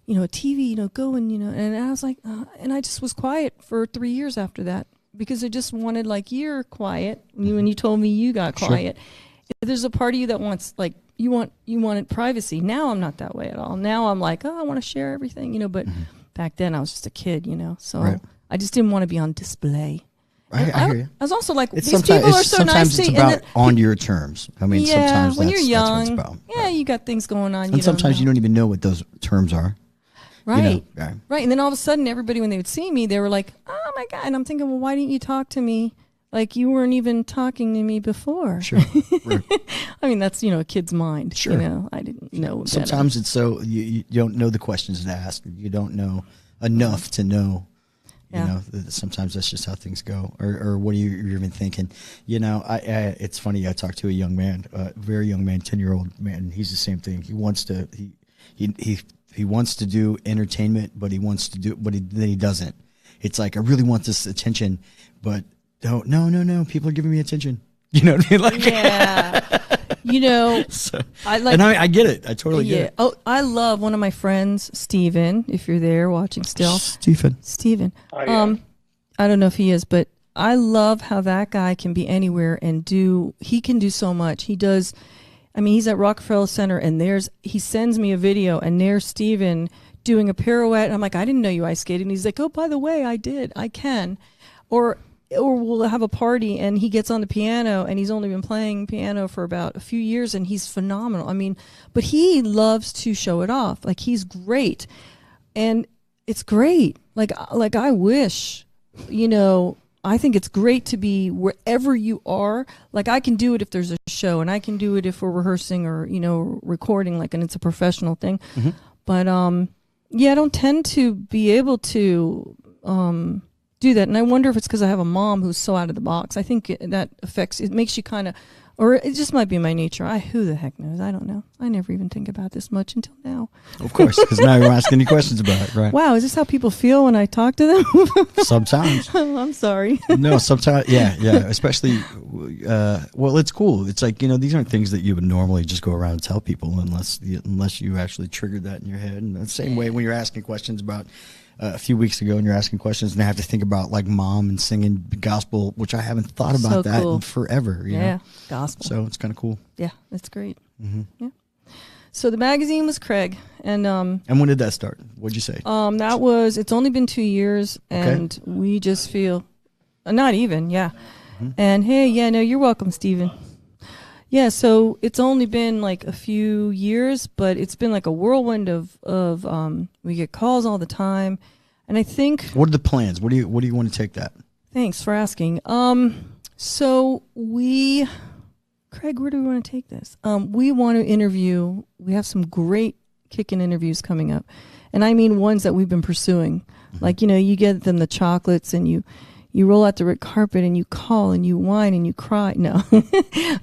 a TV, go and, and I was like, and I just was quiet for 3 years after that. Because I just wanted, like, you're quiet. When you told me you got quiet. Sure. There's a part of you that wants, like, you wanted privacy. Now I'm not that way at all. Now I'm like, oh, I want to share everything, but back then I was just a kid, So I just didn't want to be on display. I hear you. I was also like, these people are so nice. Sometimes it's about on your terms. I mean, sometimes when you're young, that's what it's about. you got things going on. And sometimes you don't even know what those terms are. Right. Right. And then all of a sudden, everybody, when they would see me, they were like, oh, my God. And I'm thinking, well, why didn't you talk to me? Like, you weren't even talking to me before. Sure. Right. I mean, that's, a kid's mind. Sure. I didn't know. Sometimes it's so, you don't know the questions to ask. You don't know enough to know. Sometimes that's just how things go. Or what are you even thinking? It's funny. I talked to a young man, a very young man, 10-year-old man. He's the same thing. He wants to, he wants to do entertainment, but then he doesn't. It's like, I really want this attention, but no, people are giving me attention. You know what I mean? Like, yeah. So, I get it. I totally get it. Oh, I love one of my friends, Steven, if you're there watching still. Steven. I am. I don't know if he is, but I love how that guy can be anywhere and he can do so much. He does. I mean, he's at Rockefeller Center, and he sends me a video, and there's Steven doing a pirouette. And I'm like, I didn't know you ice skated. And he's like, oh, by the way, I did. I can. Or we'll have a party and he gets on the piano and he's only been playing piano for about a few years and he's phenomenal. I mean, but he loves to show it off. Like, he's great. And it's great. Like I wish, you know, I think it's great to be wherever you are. Like, I can do it if there's a show, and I can do it if we're rehearsing or, you know, recording, like, and it's a professional thing. Mm-hmm. But, yeah, I don't tend to be able to do that. And I wonder if it's because I have a mom who's so out of the box. I think that affects, it makes you kind of, or it just might be my nature. Who the heck knows? I don't know. I never even think about this much until now. Of course, because now you're asking any questions about it, right? Wow, is this how people feel when I talk to them? Sometimes. I'm sorry. No, sometimes, yeah. Especially, well, it's cool. It's like, you know, these aren't things that you would normally just go around and tell people unless you actually triggered that in your head. And the same way when you're asking questions about a few weeks ago and you're asking questions and I have to think about like mom and singing gospel, which I haven't thought about so that cool. in forever. You know? Gospel. So it's kind of cool. Yeah, that's great. Mm-hmm. Yeah. So the magazine was Craig, and when did that start? What'd you say? It's only been 2 years, and we just feel, not even, yeah. Mm-hmm. And hey, yeah, no, you're welcome, Stephen. Yeah, so it's only been like a few years, but it's been like a whirlwind of we get calls all the time, and I think. What are the plans? What do you want to take that? Thanks for asking. So Craig, where do we want to take this? We want to interview. We have some great kicking interviews coming up, and I mean ones that we've been pursuing. Mm-hmm. Like, you know, you get them the chocolates, and you roll out the red carpet and you call and you whine and you cry. No,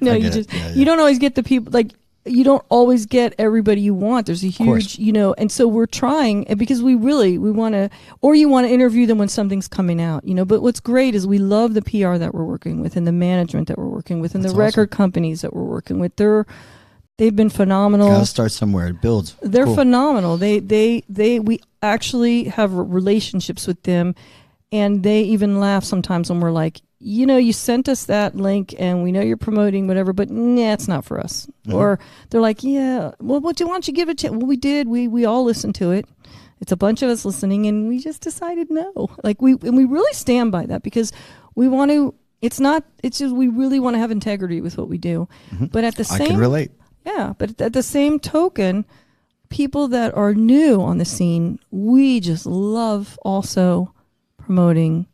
no, you just, you don't always get the people, like, you don't always get everybody you want. There's a huge, you know, and so we're trying because we want to, or you want to interview them when something's coming out, you know, but what's great is we love the PR that we're working with and the management that we're working with and the record companies that we're working with. They've been phenomenal. Gotta start somewhere. It builds. They're phenomenal. We actually have relationships with them. And they even laugh sometimes when we're like, you know, you sent us that link and we know you're promoting whatever, but nah, it's not for us. Mm-hmm. Or they're like, yeah, well, why don't you give it to? Well, we did. We all listened to it. It's a bunch of us listening, and we just decided no. Like we really stand by that because we want to. It's just we really want to have integrity with what we do. Mm-hmm. But at the same, I can relate. Yeah, but at the same token, people that are new on the scene, we just love also promoting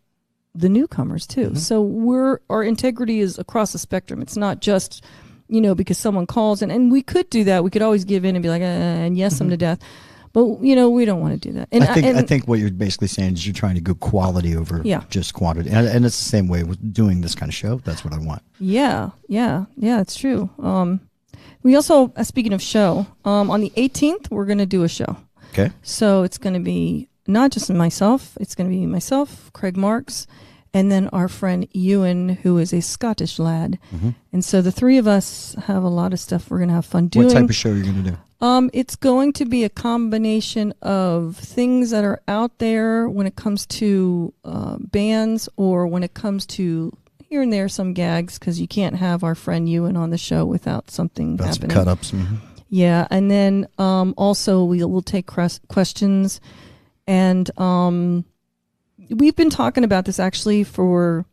the newcomers too. Mm-hmm. So our integrity is across the spectrum. It's not just, you know, because someone calls and we could do that. We could always give in and be like, and yes, them to death. But, you know, we don't want to do that. And I think what you're basically saying is you're trying to go quality over just quantity. And it's the same way with doing this kind of show. That's what I want. Yeah, it's true. We also, speaking of show, on the 18th, we're going to do a show. Okay. So it's going to be not just myself, it's going to be myself, Craig Marks, and then our friend Ewan, who is a Scottish lad. Mm-hmm. And so the three of us have a lot of stuff we're going to have fun doing. What type of show are you going to do? It's going to be a combination of things that are out there when it comes to bands or when it comes to here and there some gags, because you can't have our friend Ewan on the show without something happening. Some cut-ups. Mm-hmm. Yeah, and then also we'll take questions. And we've been talking about this actually for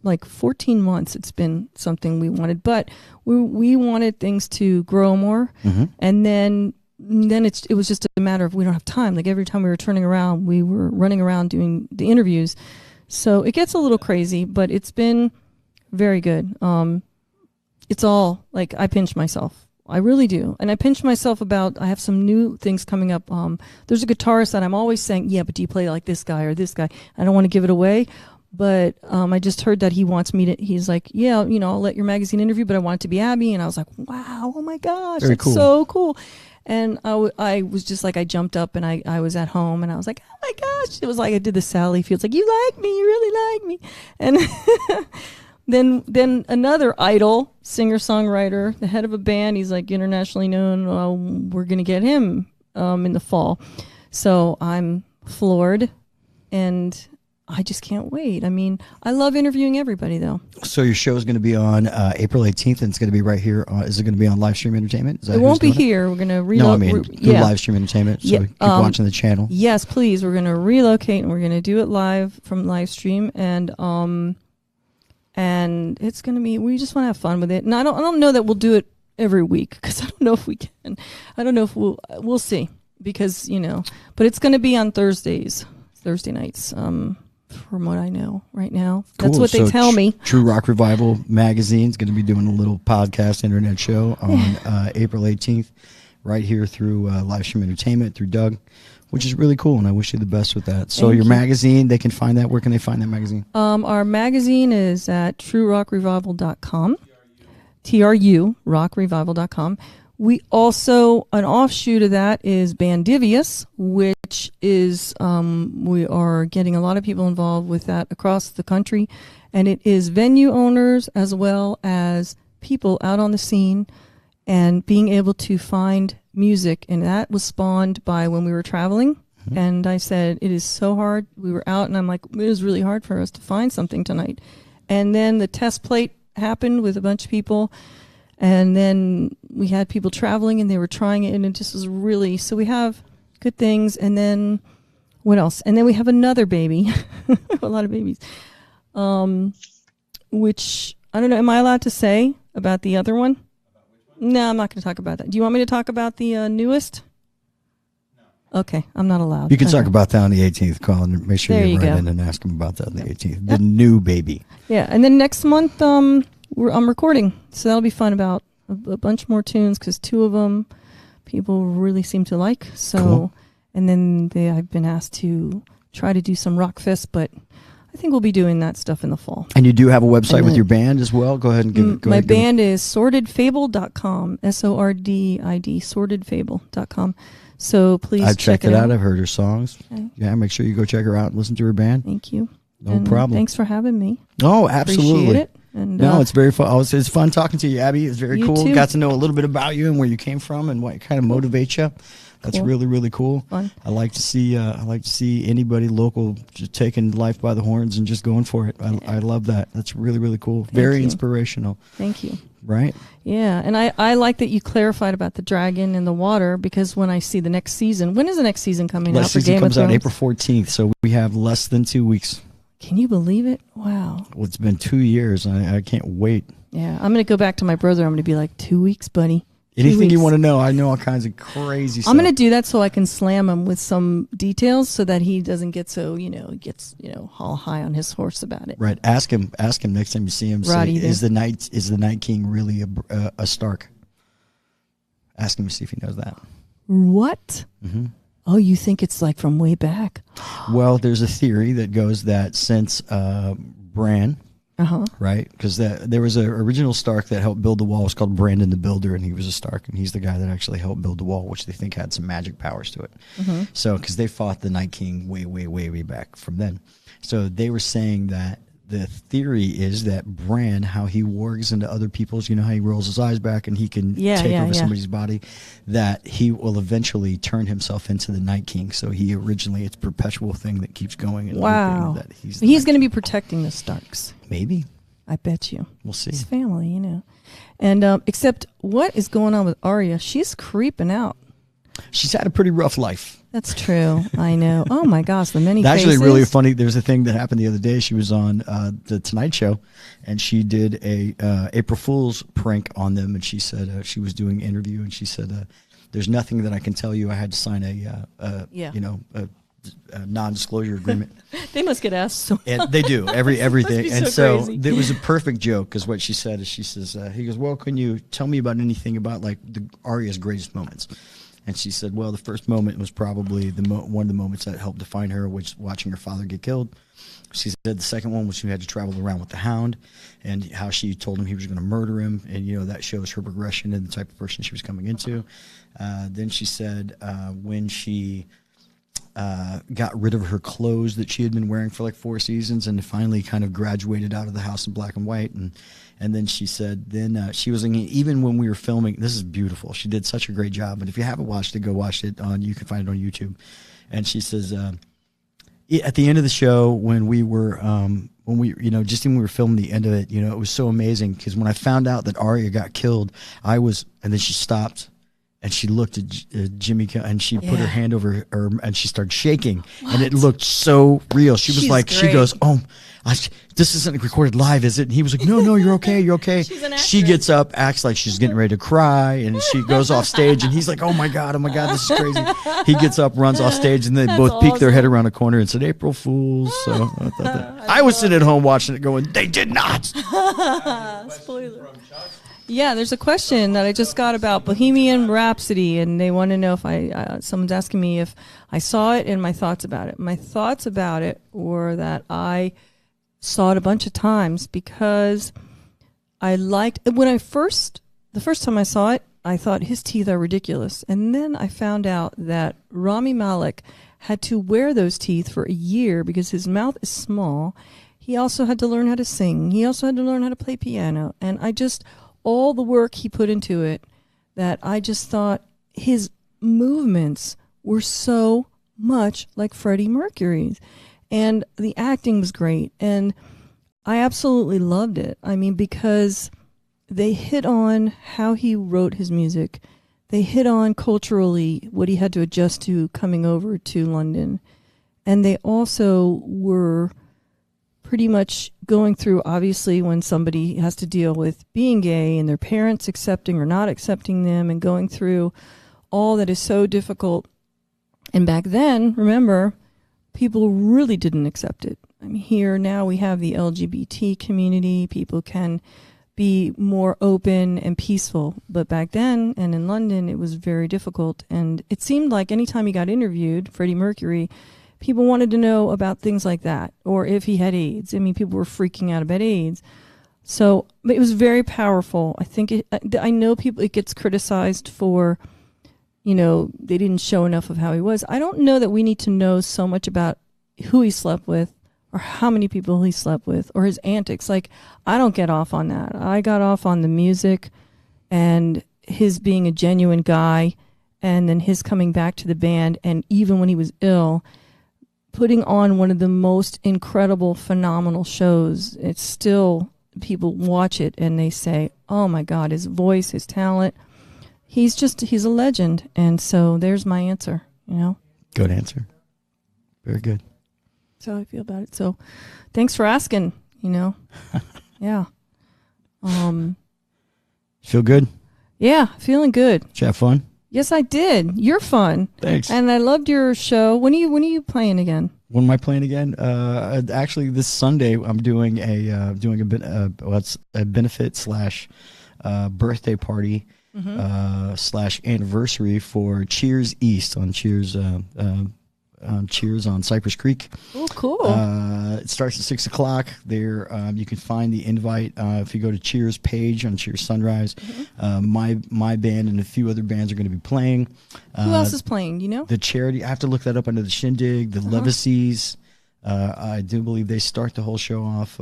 like 14 months. It's been something we wanted, but we wanted things to grow more. Mm-hmm. And then it was just a matter of we don't have time. Like every time we were turning around, we were running around doing the interviews. So it gets a little crazy, but it's been very good. It's all like I pinch myself. I really do. And I pinch myself about, I have some new things coming up. There's a guitarist that I'm always saying, yeah, but do you play like this guy or this guy? I don't want to give it away, but I just heard that he wants me to, he's like, yeah, you know, I'll let your magazine interview, but I want it to be Abby. And I was like, wow, oh my gosh, very that's cool. So cool. And I was just like, I jumped up and I was at home and I was like, oh my gosh. It was like I did the Sally Fields, like, you like me, you really like me. And Then another idol, singer-songwriter, the head of a band, he's like internationally known. We're going to get him in the fall. So I'm floored. And I just can't wait. I mean, I love interviewing everybody, though. So your show is going to be on April 18th, and it's going to be right here. Is it going to be on Livestream Entertainment? Is that It who's won't be doing it? here. We're going to No, I relocate. mean through Livestream Entertainment. So Yeah, keep watching the channel. Yes, please. We're going to relocate, and we're going to do it live from Livestream, and it's going to be. We just want to have fun with it, and I don't know that we'll do it every week because I don't know if we can. I don't know if we'll see because but it's going to be on Thursday nights. From what I know right now, that's Cool. what they So tell me. True Rock Revival magazine is going to be doing a little podcast internet show on April 18th, right here through Livestream Entertainment through Doug, which is really cool, and I wish you the best with that. So Thank your you. magazine, they can find that. Where can they find that magazine? Our magazine is at truerockrevival.com. TRU, rockrevival.com. We also, an offshoot of that is Bandivius, which is, we are getting a lot of people involved with that across the country. And it is venue owners as well as people out on the scene and being able to find music. And that was spawned by when we were traveling. Mm-hmm. And I said, it is so hard. We were out and I'm like, it was really hard for us to find something tonight. And then the test plate happened with a bunch of people. And then we had people traveling and they were trying it and it just was really, so we have good things. And then what else? And then we have another baby, a lot of babies, which I don't know. Am I allowed to say about the other one? No, I'm not going to talk about that. Do you want me to talk about the newest? No. Okay, I'm not allowed. You can Okay. talk about that on the 18th, Colin. Make sure There you you write go. in and ask them about that on the 18th. The new baby. Yeah, and then next month I'm recording, so that'll be fun about a bunch more tunes because two of them people really seem to like. So, Cool. And then I've been asked to try to do some rock fest, but I think we'll be doing that stuff in the fall. And you do have a website And with then- your band as well? Go ahead and give it. My band is sordidfable.com, SORDID, sordidfable.com. So please I've check checked it out. I've heard her songs. Okay. Yeah, make sure you go check her out and listen to her band. Thank you. No And problem. Thanks for having me. Oh, absolutely. Appreciate it. And No, it's very fun. It's fun talking to you, Abby. It's very You cool. too. Got to know a little bit about you and where you came from and what kind of motivates you. That's Cool. really, really cool. Fun. I like to see anybody local just taking life by the horns and just going for it. I love that. That's really, really cool. Very you. inspirational, Thank you. right? Yeah, and I like that you clarified about the dragon and the water because when I see the next season, when is the next season coming out Last for season Game comes of out Thrones? April 14th, so we have less than 2 weeks. Can you believe it? Wow. Well, it's been 2 years. I can't wait. Yeah, I'm going to go back to my brother. I'm going to be like, 2 weeks, buddy. 2 Anything you weeks. want to know, I know all kinds of crazy stuff. I'm going to do that so I can slam him with some details so that he doesn't get so, all high on his horse about it. Right. Ask him next time you see him. Say, Roddy, is the Night King really a Stark? Ask him to see if he knows that. What? Mm-hmm. Oh, you think it's like from way back? Well, there's a theory that goes that since Bran, Uh-huh. right? Because there was an original Stark that helped build the wall. It was called Brandon the Builder, and he was a Stark, and he's the guy that actually helped build the wall, which they think had some magic powers to it. Mm-hmm. So, because they fought the Night King way, way, way, way back from then. So they were saying that the theory is that Bran, how he wargs into other people's, how he rolls his eyes back and he can take over somebody's body, that he will eventually turn himself into the Night King. So it's a perpetual thing that keeps going. And Wow. looping, that he's Going to be protecting the Starks. maybe. I bet you. We'll see. His family, And except what is going on with Arya? She's creeping out. She's had a pretty rough life. That's true. I know. Oh my gosh, the many It's faces. actually really funny. There's a thing that happened the other day. She was on the Tonight Show, and she did a April Fool's prank on them. And she said she was doing an interview, and she said, "There's nothing that I can tell you. I had to sign a non-disclosure agreement." They must get asked so. And they do everything. be And so so crazy. it was a perfect joke because what she said is, she says, he goes, "Well, can you tell me about anything about like the Arya's greatest moments?" And she said, well, the first moment was probably one of the moments that helped define her, which was watching her father get killed. She said the second one was she had to travel around with the Hound and how she told him he was going to murder him. And, that shows her progression and the type of person she was coming into. Then she said when she got rid of her clothes that she had been wearing for like 4 seasons and finally kind of graduated out of the house in black and white. And then she said, she was like, even when we were filming, this is beautiful. She did such a great job. And if you haven't watched it, go watch it you can find it on YouTube. And she says, at the end of the show when we were just when we were filming the end of it, it was so amazing because when I found out that Aria got killed, and then she stopped and she looked at Jimmy and she put her hand over her and she started shaking and it looked so real. She was She's like, great. she goes, "Oh, this isn't recorded live, is it?" And he was like, "No, you're okay, you're okay." She's an She actress. gets up, acts like she's getting ready to cry, and she goes off stage and he's like, oh my God, this is crazy. He gets up, runs off stage, and they both peek their head around a corner and said, "April Fools." So I thought that. I was sitting at home watching it going, they did not. Spoiler. Yeah, there's a question that I just got about Bohemian Rhapsody, and they want to know if someone's asking me if I saw it and my thoughts about it. My thoughts about it were that I saw it a bunch of times because I liked the first time I saw it, I thought his teeth are ridiculous. And then I found out that Rami Malek had to wear those teeth for a year because his mouth is small. He also had to learn how to sing. He also had to learn how to play piano. And all the work he put into it, that I just thought his movements were so much like Freddie Mercury's. And the acting was great. And I absolutely loved it. I mean, because they hit on how he wrote his music. They hit on culturally what he had to adjust to coming over to London. And they also were pretty much going through, obviously, when somebody has to deal with being gay and their parents accepting or not accepting them and going through all that is so difficult. And back then, remember, people really didn't accept it. I mean, here now we have the LGBT community. People can be more open and peaceful. But back then and in London, it was very difficult. And it seemed like anytime he got interviewed, Freddie Mercury, people wanted to know about things like that, or if he had AIDS. I mean, people were freaking out about AIDS. So, but it was very powerful. I think I know it gets criticized for, they didn't show enough of how he was. I don't know that we need to know so much about who he slept with or how many people he slept with or his antics. Like, I don't get off on that. I got off on the music and his being a genuine guy, and then his coming back to the band, and even when he was ill, putting on one of the most incredible, phenomenal shows. It's still, people watch it and they say, oh my God, his voice, his talent. He's a legend. And so there's my answer, Good answer. Very good. That's how I feel about it. So thanks for asking, Yeah. Feel good? Yeah, feeling good. Did you have fun? Yes, I did. You're fun. Thanks. And I loved your show. When are you playing again? When am I playing again? Actually, this Sunday I'm doing a benefit slash birthday party / anniversary for Cheers East on Cheers on Cypress Creek. Oh, cool. It starts at 6:00. There, you can find the invite if you go to Cheers page on Cheers Sunrise. My band and a few other bands are going to be playing. Who else is playing? Do you know? The charity. I have to look that up under the Shindig. The Levacies. I do believe they start the whole show off.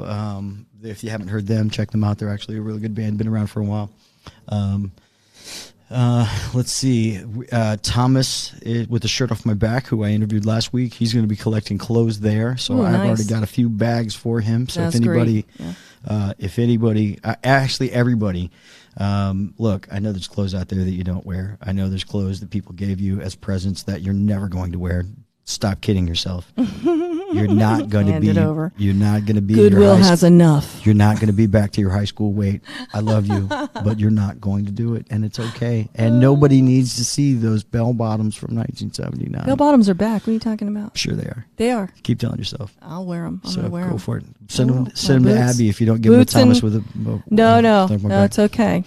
If you haven't heard them, check them out. They're actually a really good band. Been around for a while. Let's see. Thomas with the shirt off my back, who I interviewed last week, he's going to be collecting clothes there. So Ooh, I've nice. already got a few bags for him. So That's if anybody, great. Yeah. Actually everybody, look, I know there's clothes out there that you don't wear. I know there's clothes that people gave you as presents that you're never going to wear. Stop kidding yourself. You're not going to Hand be. it over. You're not going to be. Goodwill has enough. You're not going to be back to your high school weight. I love you, but you're not going to do it, and it's okay. And nobody needs to see those bell bottoms from 1979. Bell bottoms are back. What are you talking about? Sure they are. They are. Keep telling yourself. I'll wear them. I'm So going to wear go them. for it. Send Oh, them to my boots. Abby if you don't give them to Boots and- Thomas with a. No, it's okay.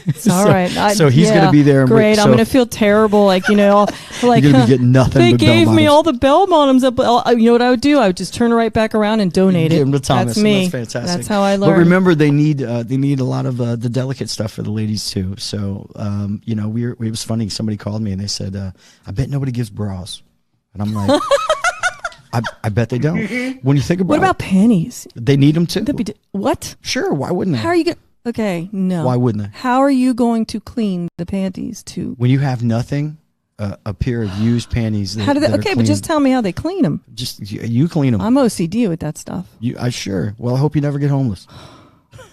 It's all right. So he's going to be there. Great. So I'm going to feel terrible. Like, like you're going to be getting nothing they but bell gave me bottoms. all the bell bottoms. You know what I would do? I would just turn it right back around and donate Give it. them to Thomas. That's me. That's fantastic. That's how I learn. But remember, they need a lot of the delicate stuff for the ladies too. So it was funny. Somebody called me and they said, "I bet nobody gives bras," and I'm like, I bet they don't. When you think about What about panties? it, they need them too. What? Sure, why wouldn't they? How are you going to... Okay, no. Why wouldn't they? How are you going to clean the panties to... When you have nothing, a pair of used panties. How do they? that are Okay, but clean. just tell me how they clean them. Just you clean them. I'm OCD with that stuff. I sure. Well, I hope you never get homeless.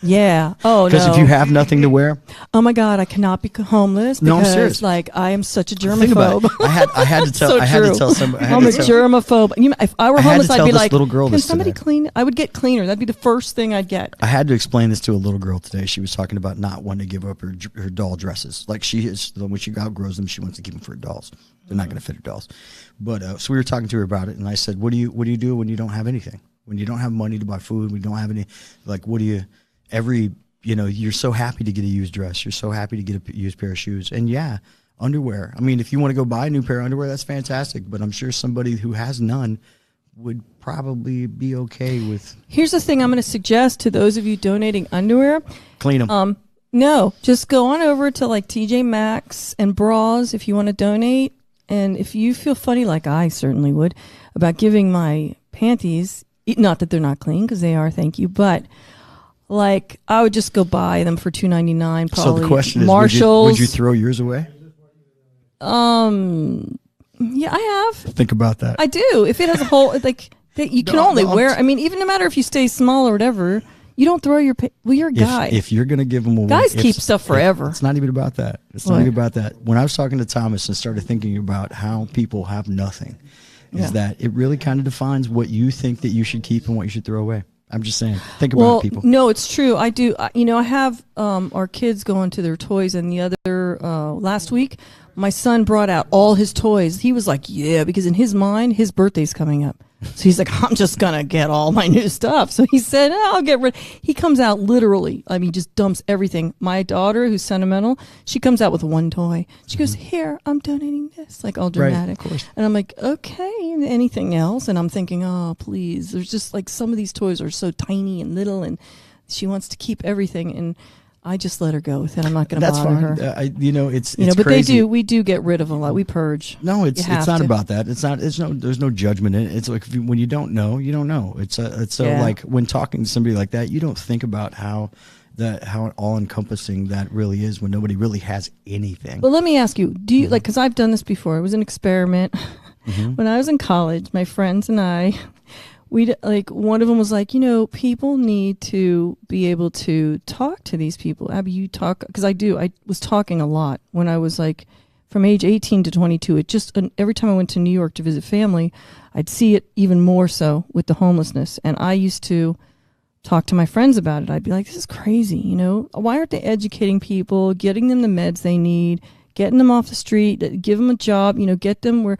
Yeah. Oh no. Because if you have nothing to wear, oh my God, I cannot be homeless No, I'm because serious. like I am such a think about germaphobe. it. I had to tell. So I had true. to tell somebody. I had I'm to a tell- germaphobe. If I were I had to homeless, I'd tell be this like, little girl can this somebody today." clean? I would get cleaner. That'd be the first thing I'd get. I had to explain this to a little girl today. She was talking about not wanting to give up her doll dresses. Like she is, when she outgrows them, she wants to keep them for her dolls. They're not going to fit her dolls. But so we were talking to her about it, and I said, "What do you do when you don't have anything? When you don't have money to buy food? When you don't have any, like, what do you? You're so happy to get a used dress. You're so happy to get a used pair of shoes. And yeah, underwear. I mean, if you want to go buy a new pair of underwear, that's fantastic. But I'm sure somebody who has none would probably be okay with Here's the thing I'm going to suggest to those of you donating underwear. clean them. No, just go on over to like TJ Maxx and bras if you want to donate. And if you feel funny, like I certainly would, about giving my panties, not that they're not clean because they are, thank you, but like I would just go buy them for $2.99. So Probably the question is, Marshalls. would you throw yours away? Yeah, I have. Think about that. I do. If it has a hole, like that you can No, only no, wear. I mean, even no matter if you stay small or whatever, you don't throw your. You're a guy. If you're going to give them away, Guys keep stuff forever. It's not even about that. It's not What? even about that. When I was talking to Thomas and started thinking about how people have nothing, is that it really kind of defines what you think that you should keep and what you should throw away. I'm just saying. Think about it, people. No, it's true. I do. I have our kids going to their toys, and the other last week, my son brought out all his toys. He was like, "Yeah," because in his mind, his birthday's coming up. So he's like, "I'm just gonna get all my new stuff." So he said, "I'll get rid." He comes out literally. I mean, just dumps everything. My daughter, who's sentimental, she comes out with one toy. She goes, "Here, I'm donating this," like all dramatic. of course. And I'm like, "Okay, anything else?" And I'm thinking, "Oh, please." There's just like some of these toys are so tiny and little, and she wants to keep everything. And I just let her go with it. I'm not going to That's bother fine. her. It's But crazy. we do get rid of a lot. We purge. No, it's You have not to. about that. There's no judgment in it. It's like when you don't know, you don't know. It's so Yeah. like when talking to somebody like that, you don't think about how all encompassing that really is when nobody really has anything. Well, let me ask you, do you like, because I've done this before. It was an experiment. When I was in college, my friends and I, one of them was like, people need to be able to talk to these people. Abby, you talk, because I was talking a lot when I was like from age 18 to 22. It just, every time I went to New York to visit family, I'd see it even more so with the homelessness. And I used to talk to my friends about it. I'd be like, this is crazy. Why aren't they educating people, getting them the meds they need, getting them off the street, give them a job, get them where,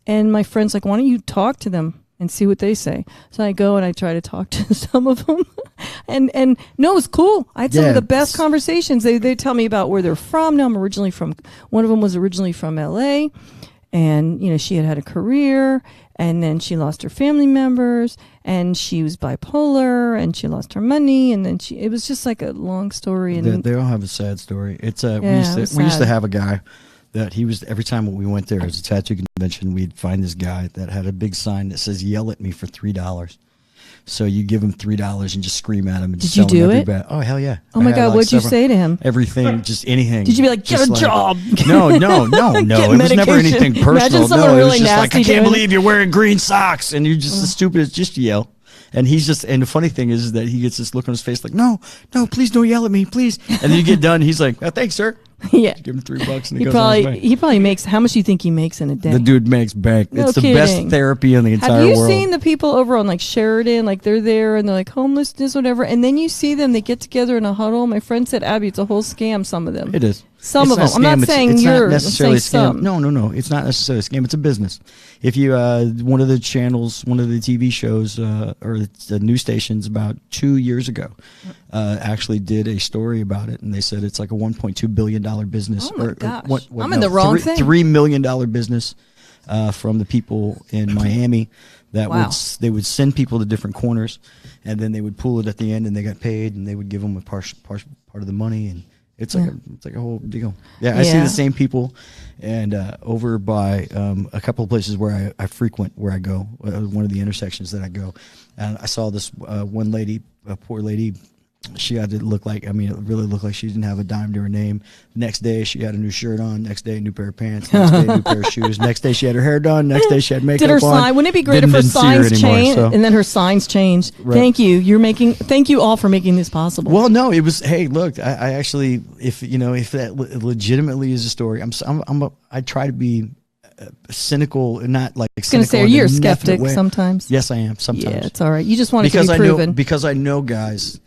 and my friend's like, why don't you talk to them and see what they say? So I go and I try to talk to some of them, and no, it was cool. I had some of the best conversations. They tell me about where they're from. No, one of them was originally from LA, and she had a career, and then she lost her family members, and she was bipolar, and she lost her money, and then it was just like a long story. And they all have a sad story. It's it we was used to sad. have a guy that he was, every time we went there as a tattoo convention, we'd find this guy that had a big sign that says "Yell at me for $3." So you give him $3 and just scream at him and Did sell you do him every it? bat. Oh hell yeah! Oh my I had, God, like, what'd you several- say to him? Everything, just anything. Did you be like, get Just a job? No. It was never medication. anything personal. Imagine someone No, it really was just like, nasty I can't doing- believe you're wearing green socks, and you're just the stupidest. Just yell. And and the funny thing is that he gets this look on his face like, no, please don't yell at me, please. And then you get done, he's like, oh, thanks, sir. Yeah. Give him $3 and he goes on his way. He probably makes, how much do you think he makes in a day? The dude makes bank. No It's the best kidding. therapy in the entire Have you world. seen the people over on like Sheridan, like they're there and they're like homelessness, whatever, and then you see them, they get together in a huddle. My friend said, Abby, it's a whole scam, some of them. It is. Some It's of them. I'm not scam. saying it's yours. not necessarily I'm saying a scam. some. No. It's not necessarily a scam. It's a business. If you one of the channels, one of the TV shows or the news stations about 2 years ago actually did a story about it, and they said it's like a $1.2 billion business. Oh my gosh. What, I'm in the wrong thing. $3 million business from the people in Miami that Wow. they would send people to different corners, and then they would pool it at the end, and they got paid, and they would give them a part of the money, and it's like a whole deal. Yeah, I see Yeah. the same people, and over by a couple of places where I frequent, where I go, one of the intersections that I go, and I saw this one lady, a poor lady, She had to look like, I mean, it really looked like she didn't have a dime to her name. Next day, she had a new shirt on. Next day, a new pair of pants. Next day, a new pair of shoes. Next day, she had her hair done. Next day, she had makeup Did her on. sign? Wouldn't it be great if her Didn't see signs anymore, changed so. and then her signs changed? Right. Thank you. Thank you all for making this possible. Well, no, it was. Hey, look, I actually, if that legitimately is a story, I try to be cynical and not like. I was going to say, you're a skeptic sometimes. Yes, I am sometimes. Yeah, it's all right. You just want it because to be proven. because I know guys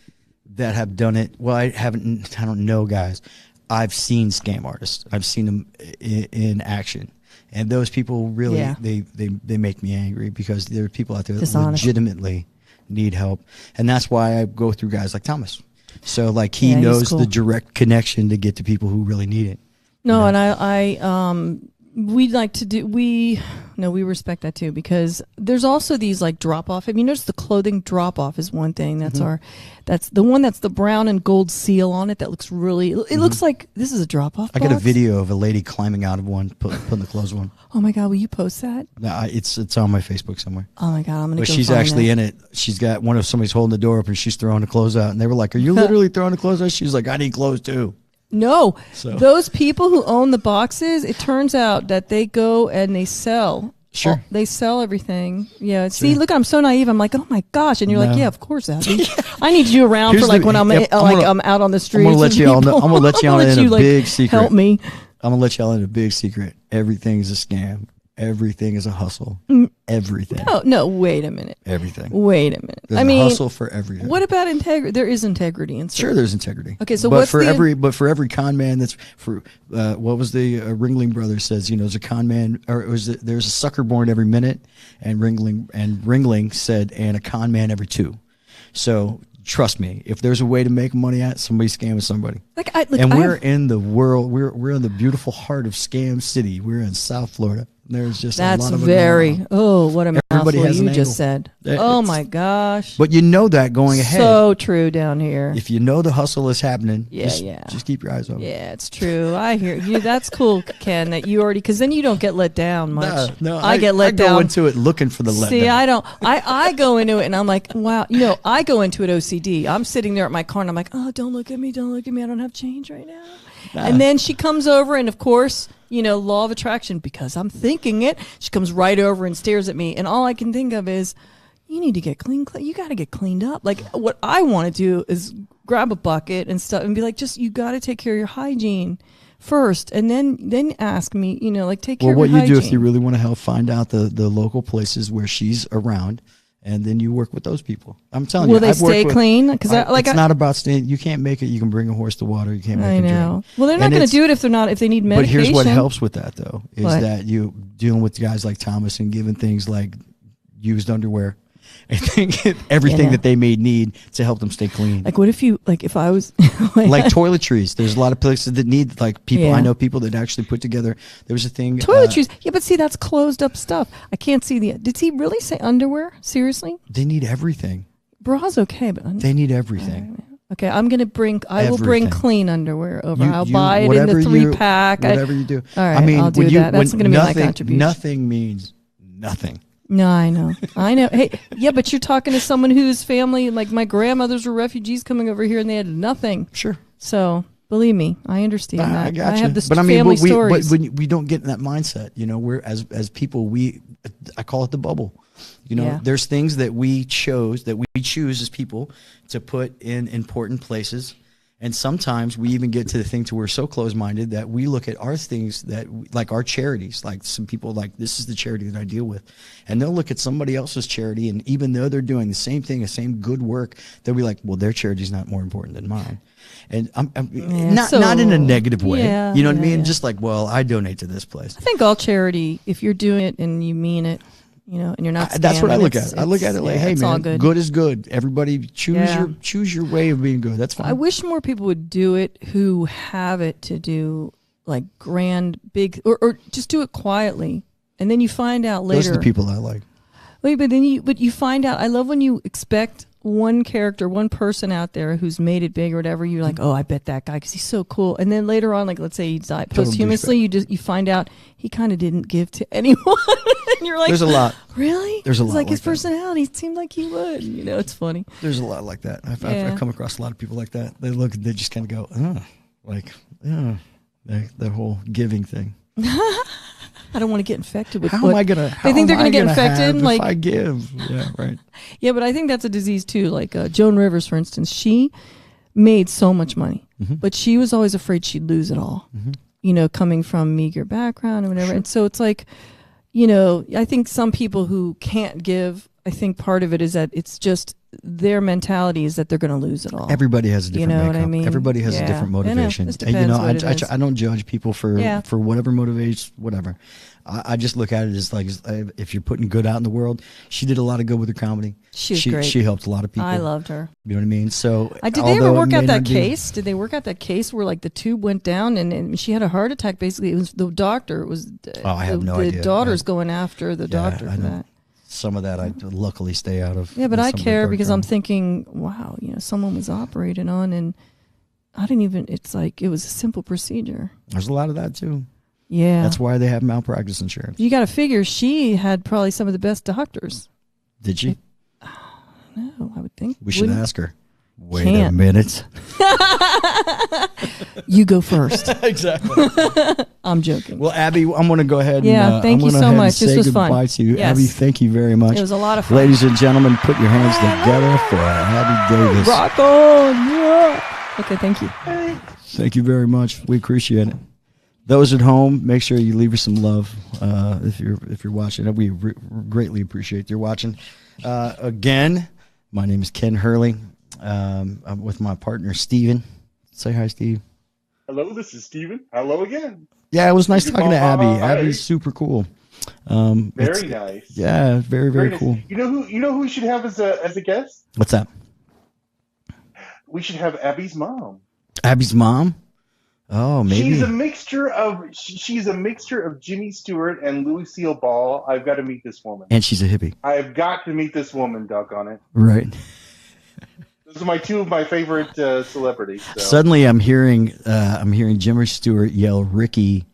that have done it. Well, I don't know guys. I've seen scam artists. I've seen them in action, and those people really they make me angry because there are people out there that Dishonest. legitimately need help, and that's why I go through guys like Thomas. So like he Yeah, he's knows cool. the direct connection to get to people who really need it. No, and we'd like to do, we respect that too, because there's also these like drop off. Have you noticed the clothing drop off is one thing? That's that's the one that's the brown and gold seal on it. That looks really, it looks like this is a drop off. I got a video of a lady climbing out of one, putting the clothes on. Oh my God, will you post that? No, it's on my Facebook somewhere. Oh my God, I'm going to But go she's find actually that. in it. She's got one of somebody's holding the door up and she's throwing the clothes out. And they were like, "Are you literally throwing the clothes out?" She's like, "I need clothes too." No, So- those people who own the boxes, it turns out that they go and they sell. Sure. They sell everything. Yeah. See, look, I'm so naive. I'm like, oh my gosh, and you're like, No. yeah, of course, Abby. I need you around Here's for like the- when I'm yep, I'm out on the streets. I'm gonna let and you all know. people- I'm gonna let y'all in a like, big secret. Help me. I'm gonna let y'all in a big secret. Everything's a scam. Everything is a hustle. Everything. No, wait a minute. Everything. Wait a minute. There's I a mean, hustle for everything. what about integrity? There is integrity in Sure, there's integrity. Okay, so but what's for the- every con man that's for what was the Ringling Brothers says, there's a con man, or there's a sucker born every minute, and Ringling said, and a con man every two. So trust me, if there's a way to make money at somebody's scamming somebody. We're in the world. We're in the beautiful heart of Scam City. We're in South Florida. There's just That's a lot of it very. going on. Oh, what a Everybody mouthful has you an just angle. said. It's- Oh my gosh. But you know that going ahead. So true down here. If you know the hustle is happening, Yeah, just keep your eyes open. Yeah, it's true. I hear you. That's cool, Ken, that you already, because then you don't get let down much. No, I get let I down. go into it looking for the letdown. See, I don't. I go into it and I'm like, wow. I go into it OCD. I'm sitting there at my car and I'm like, oh, don't look at me. Don't look at me. I don't have change right now. And then she comes over and, of course, law of attraction, because I'm thinking it, she comes right over and stares at me. And all I can think of is, you need to get clean. You got to get cleaned up. Like, what I want to do is grab a bucket and stuff and be like, you got to take care of your hygiene first. And then ask me, take care of your What you hygiene. do if you really want to help, find out the local places where she's around, and then you work with those people. I'm telling you. Will they I've worked stay with- clean? Because it's not about staying. You can't make it. You can bring a horse to water. You can't make I them know. drink. Well, they're not And going to it's- do it if they need medication. But here's what helps with that, though, is What? that you dealing with guys like Thomas and giving things like used underwear and everything that they may need to help them stay clean. Like, what if if I was Like toiletries. There's a lot of places that need, like, people. Yeah. I know people that actually put together. There was a thing. toiletries? Yeah, but see, that's closed up stuff. I can't see did he really say underwear? Seriously? They need everything. Bra's okay, but They need everything. okay, I will bring Everything. clean underwear over. I'll You- buy it in whatever the 3-pack. Whatever you do. All right, I mean, I'll do when you, that. That's when going to be my nothing, contribution. Nothing means nothing. No, I know. Hey, yeah, but you're talking to someone whose family, like my grandmothers were refugees coming over here and they had nothing. Sure. So believe me, I understand that. I got you. have this But I mean, family we stories. we don't get in that mindset. We're as people. I call it the bubble. Yeah. There's things that we choose as people to put in important places. And sometimes we even get to the thing to we're so close-minded that we look at our things like our charities, like some people like, this is the charity that I deal with. And they'll look at somebody else's charity, and even though they're doing the same thing, the same good work, they'll be like, well, their charity's not more important than mine. And I'm not in a negative way. Yeah, you know what I mean? yeah. Just like, well, I donate to this place. I think all charity, if you're doing it and you mean it, and you're not That's what I scamming, look at. I look at it like, hey, it's man, all good. good is good. Everybody Yeah. choose your way of being good. That's fine. I wish more people would do it who have it to do like grand, big, or just do it quietly. And then you find out later. Those are the people I like. Wait, but you find out. I love when you expect one character, one person out there who's made it big or whatever, you're like, oh, I bet that guy because he's so cool. And then later on, like let's say he died Total posthumously, you find out he kind of didn't give to anyone. And you're like, There's a lot. Really? There's a It's lot like his like that. personality seemed like he would. It's funny. There's a lot like that. Yeah. I've come across a lot of people like that. They just kind of go, oh, like, yeah, that whole giving thing. I don't want to get infected with. How am I gonna? They think they're gonna get infected. If Like I give, yeah, right. Yeah, but I think that's a disease too. Like Joan Rivers, for instance, she made so much money, but she was always afraid she'd lose it all. Coming from meager background or whatever. And so it's like, I think some people who can't give, I think part of it is that it's just their mentality is that they're going to lose it all. Everybody has a different know what makeup. I mean? Everybody has a Yeah. different I know. motivation. Just depends what it is. I don't judge people for Yeah. whatever motivates, whatever. I just look at it as like, if you're putting good out in the world, she did a lot of good with her comedy. She was great. She helped a lot of people. I loved her. You know what I mean? So Did they ever although it work may out that not be- case? Did they work out that case where like the tube went down and she had a heart attack? Basically, it was the doctor. It was I have no the idea. daughter's going after the doctor I for know. that. Some of that I luckily stay out of. Yeah, but Some I of the care dark because drama. I'm thinking, wow, someone was operated on and I didn't even, it's like, it was a simple procedure. There's a lot of that too. Yeah. That's why they have malpractice insurance. You got to figure she had probably some of the best doctors. Did she? No, I would think. We should Wouldn't- ask her. Wait a Can't. minute. You go first. Exactly. I'm joking. Well, Abby, I'm going to go ahead and Yeah, thank I'm you gonna so ahead and much. This say was fun. goodbye to you. Yes. Abby, thank you very much. It was a lot of fun. Ladies and gentlemen, put your hands together for Abby Davis. Rock on. Yeah. Okay, thank you. Thank you very much. We appreciate it. Those at home, make sure you leave her some love if you're watching. We greatly appreciate your watching. Again, my name is Ken Hurley. I'm with my partner Steven. Say hi, Steve. Hello, this is Steven. Hello again. Yeah, it was nice talking to Abby. Hi. Abby's super cool. Very nice. Yeah, very nice. cool. You know who we should have as a guest? What's that? We should have Abby's mom. Abby's mom? Oh, maybe. She's a mixture of Jimmy Stewart and Lucille Ball. I've got to meet this woman. And she's a hippie. I've got to meet this woman, doggone it. Right. Those are two of my favorite celebrities. So. Suddenly I'm hearing Jimmy Stewart yell Ricky.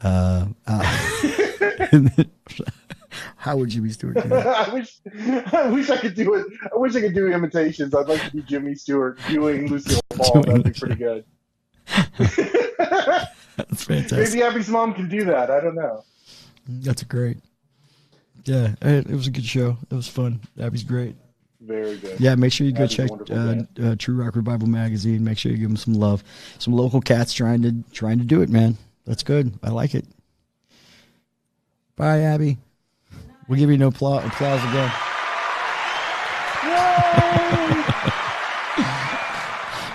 How would Jimmy Stewart do that? I wish I could do it. I wish I could do imitations. I'd like to be Jimmy Stewart doing Lucille Ball. That'd be pretty good. That's fantastic. Maybe Abby's mom can do that. I don't know. That's great. Yeah, it was a good show. It was fun. Abby's great. Very good. Yeah, make sure you go Abby's a check wonderful True Rock Revival magazine. Make sure you give them some love. Some local cats trying to do it, man. That's good. I like it. Bye, Abby. We'll give you no applause again.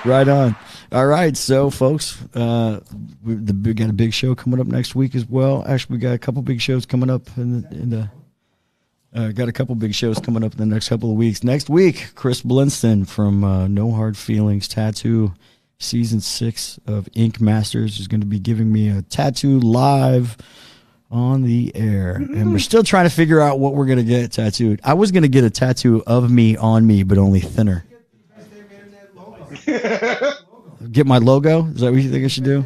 Right on. All right, so folks, we got a big show coming up next week as well. Actually, we got a couple big shows coming up got a couple big shows coming up in the next couple of weeks. Next week, Chris Blinston from No Hard Feelings Tattoo, Season 6 of Ink Masters is going to be giving me a tattoo live on the air. And we're still trying to figure out what we're going to get tattooed. I was going to get a tattoo of me on me, but only thinner. Get my logo? Is that what you think I should do?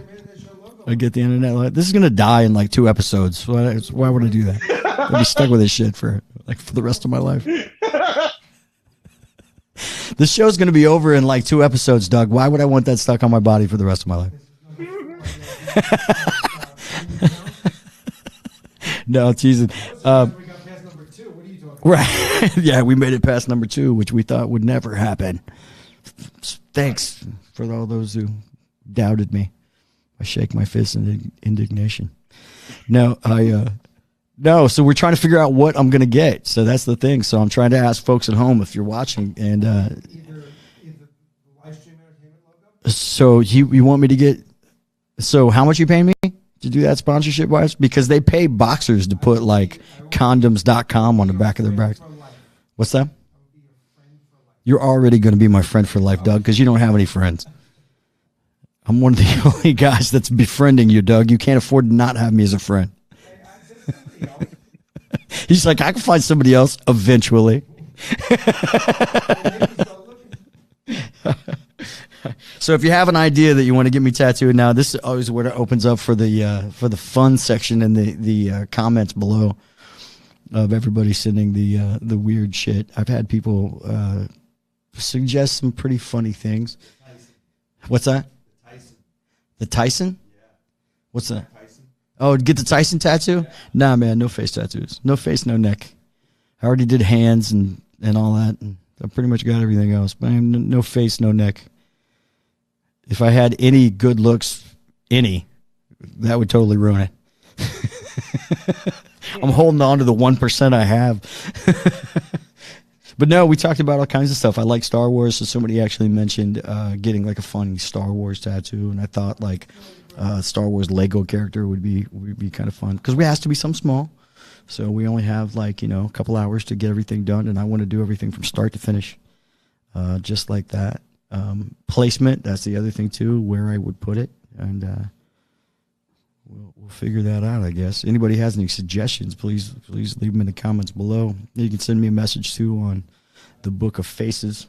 I get the internet logo. This is going to die in like 2 episodes. Why would I do that? I'll be stuck with this shit for the rest of my life. This show's going to be over in like 2 episodes, Doug. Why would I want that stuck on my body for the rest of my life? No, teasing. Right. Yeah, we made it past number 2, which we thought would never happen. Thanks for all those who doubted me. I shake my fist in indignation. No, so we're trying to figure out what I'm going to get. So that's the thing. So I'm trying to ask folks at home if you're watching. And either live stream entertainment logo. so you want me to get? So how much you paying me to do that sponsorship wise? Because they pay boxers to put like condoms.com on the back of their backs. What's that? You're already going to be my friend for life, Doug, because you don't have any friends. I'm one of the only guys that's befriending you, Doug. You can't afford to not have me as a friend. He's like, I can find somebody else eventually. So if you have an idea that you want to get me tattooed now, this is always where it opens up for the fun section in the comments below of everybody sending the weird shit. I've had people suggest some pretty funny things. Tyson. What's that? Tyson. The Tyson? Yeah. What's that? Tyson. Oh, get the Tyson tattoo? Yeah. Nah, man, no face tattoos. No face, no neck. I already did hands and all that, and I pretty much got everything else. But no face, no neck. If I had any good looks, that would totally ruin it. I'm holding on to the 1% I have. But no, we talked about all kinds of stuff. I like Star Wars, so somebody actually mentioned getting like a funny Star Wars tattoo, and I thought like Star Wars Lego character would be kind of fun because we has to be some small. So we only have like a couple hours to get everything done, and I want to do everything from start to finish, just like that. Placement, that's the other thing too, where I would put it, and we'll figure that out, I guess. Anybody has any suggestions, please leave them in the comments below. You can send me a message too on the Book of Faces.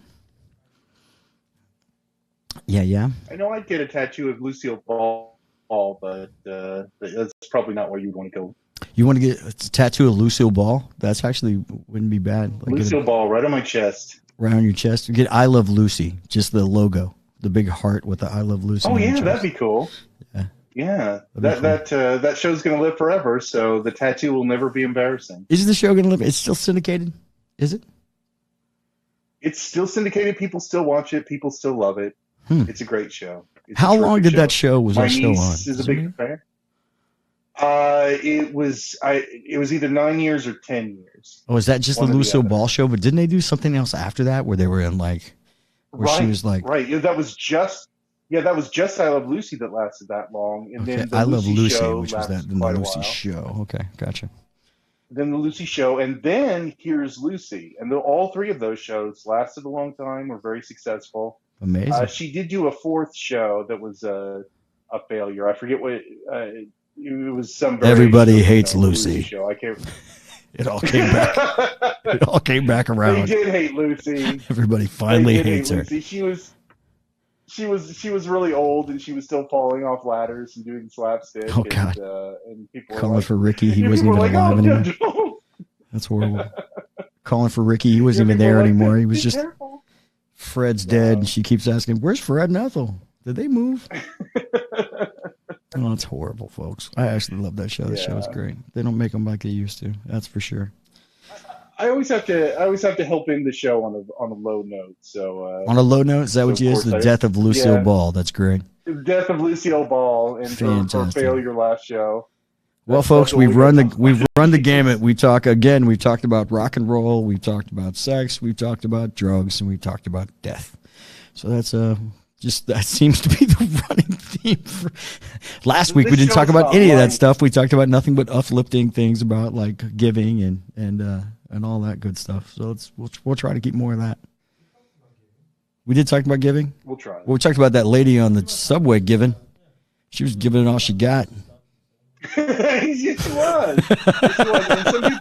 Yeah. I know I'd get a tattoo of Lucille Ball, but that's probably not where you'd want to go. You want to get a tattoo of Lucille Ball? That's actually wouldn't be bad. Like Lucille Ball right on my chest. Right on your chest. Get I Love Lucy, just the logo, the big heart with the I Love Lucy. Oh yeah, that'd be cool. Yeah. That show's gonna live forever, so the tattoo will never be embarrassing. Is the show gonna live? It's still syndicated, is it? It's still syndicated. People still watch it. People still love it. It's a great show. How long did that show was my that show on? niece is a big fan. It was either 9 years or 10 years. Oh, is that just the One or the Lucille other. Ball show? But didn't they do something else after that where they were in like, where she was like, right. Yeah, that was just I Love Lucy that lasted that long, and okay, then the I Love Lucy, show which was that lasted in the quite a Lucy while. show. Okay, gotcha. Then the Lucy show, and then Here's Lucy, and all three of those shows lasted a long time, were very successful. Amazing. She did do a fourth show that was a failure. I forget what it was. Some Everybody variation of, hates the Lucy. show. I can't. It all came back. It all came back They around. did hate Lucy. Everybody finally They did hates hate her. Lucy. She was really old, and she was still falling off ladders and doing slapstick. Oh, God. And people were Calling like, for Ricky, he and wasn't people even were alive like, anymore. "Oh, no." That's horrible. Calling for Ricky, he wasn't Yeah, even people there were like, anymore. He "Be was just careful." Fred's dead, and she keeps asking, "Where's Fred and Ethel? Did they move?" Oh, it's horrible, folks. I actually love that show. That show is Yeah. great. They don't make them like they used to. That's for sure. I always have to help end the show on a low note. So On a low note, is that So what of you is? course The I- death of Lucille yeah. Ball. That's great. death of Lucille Ball and for Fantastic. failure last show. Well, That's folks, all we've we run got. the gamut. We've talked about rock and roll, we've talked about sex, we've talked about drugs, and we've talked about death. So that's that seems to be the running theme for last week. We This didn't talk show's about about any of that life. stuff. We talked about nothing but uplifting things about like giving and all that good stuff. So we'll try to keep more of that. We did talk about giving. We'll try. Well, we talked about that lady on the subway giving. She was giving it all she got. Yes, she was. Yes, she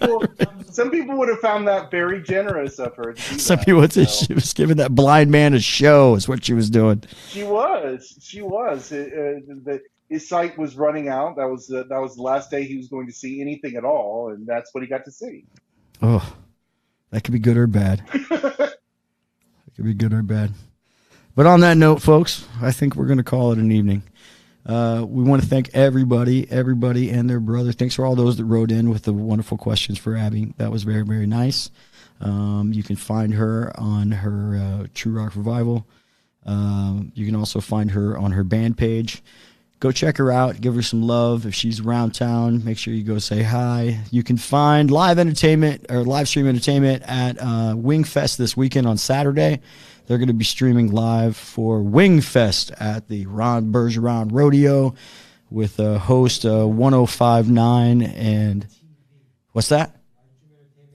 was. And some people would have found that very generous of her. To do Some that, people would say so. she was giving that blind man a show. Is what she was doing. She was. His sight was running out. That was the last day he was going to see anything at all, and that's what he got to see. Oh, that could be good or bad. It could be good or bad. But on that note, folks, I think we're going to call it an evening. We want to thank everybody and their brother. Thanks for all those that wrote in with the wonderful questions for Abby. That was very, very nice. You can find her on her True Rock Revival. You can also find her on her band page. Go check her out. Give her some love. If she's around town, make sure you go say hi. You can find live entertainment or live stream entertainment at Wingfest this weekend on Saturday. They're going to be streaming live for Wingfest at the Ron Bergeron Rodeo with host 1059 and what's that?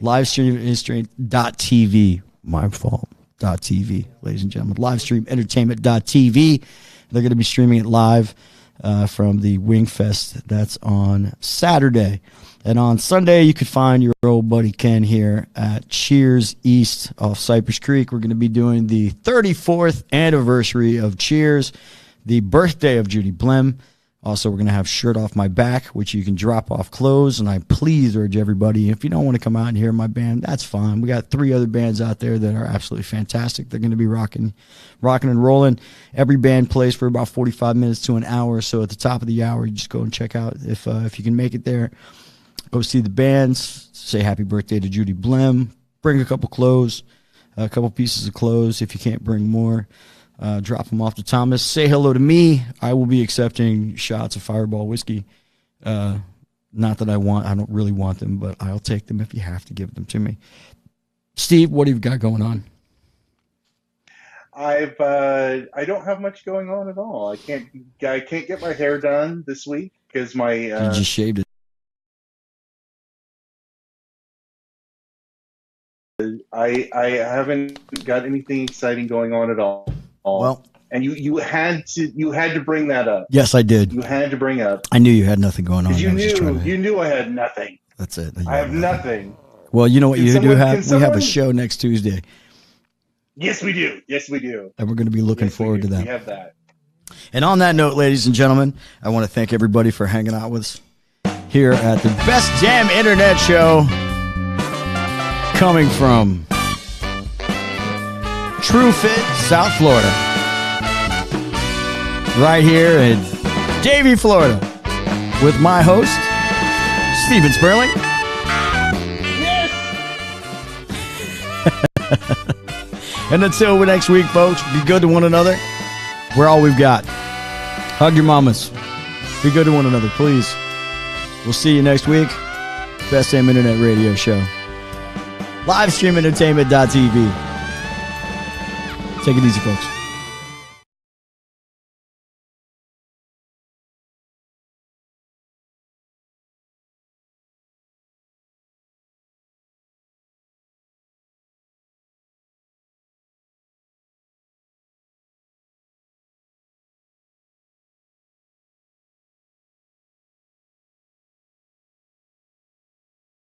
Livestream.tv. My fault. .tv, ladies and gentlemen. Livestreamentertainment.tv. They're going to be streaming it live from the Wingfest. That's on Saturday. And on Sunday, you could find your old buddy Ken here at Cheers East off Cypress Creek. We're going to be doing the 34th anniversary of Cheers, the birthday of Judy Blim. Also, we're going to have Shirt Off My Back, which you can drop off clothes. And I please urge everybody, if you don't want to come out and hear my band, that's fine. We got 3 other bands out there that are absolutely fantastic. They're going to be rocking and rolling. Every band plays for about 45 minutes to an hour. So at the top of the hour, you just go and check out if you can make it there. Go see the bands, say happy birthday to Judy Blim, bring a couple clothes, a couple pieces of clothes if you can't bring more. Drop them off to Thomas. Say hello to me. I will be accepting shots of Fireball whiskey. Not that I don't really want them, but I'll take them if you have to give them to me. Steve, what have you got going on? I don't have much going on at all. I can't get my hair done this week because my You just shaved it. I haven't got anything exciting going on at all. Well, and you had to bring that up. Yes, I did. You had to bring up. I knew you had nothing going on. You knew I had nothing. That's it. I have nothing. Well, you know what you do have? We have a someone- show next Tuesday, Yes, we do. Yes, we do. and we're going to be looking Yes, we forward do. to that. We have that. And on that note, ladies and gentlemen, I want to thank everybody for hanging out with us here at the best damn internet show coming from True Fit, South Florida. Right here in Davie, Florida, with my host, Steven Sperling. Yes. And until next week, folks, be good to one another. We're all we've got. Hug your mamas. Be good to one another, please. We'll see you next week. Best damn internet radio show. Livestreamentertainment.tv. Take it easy, folks.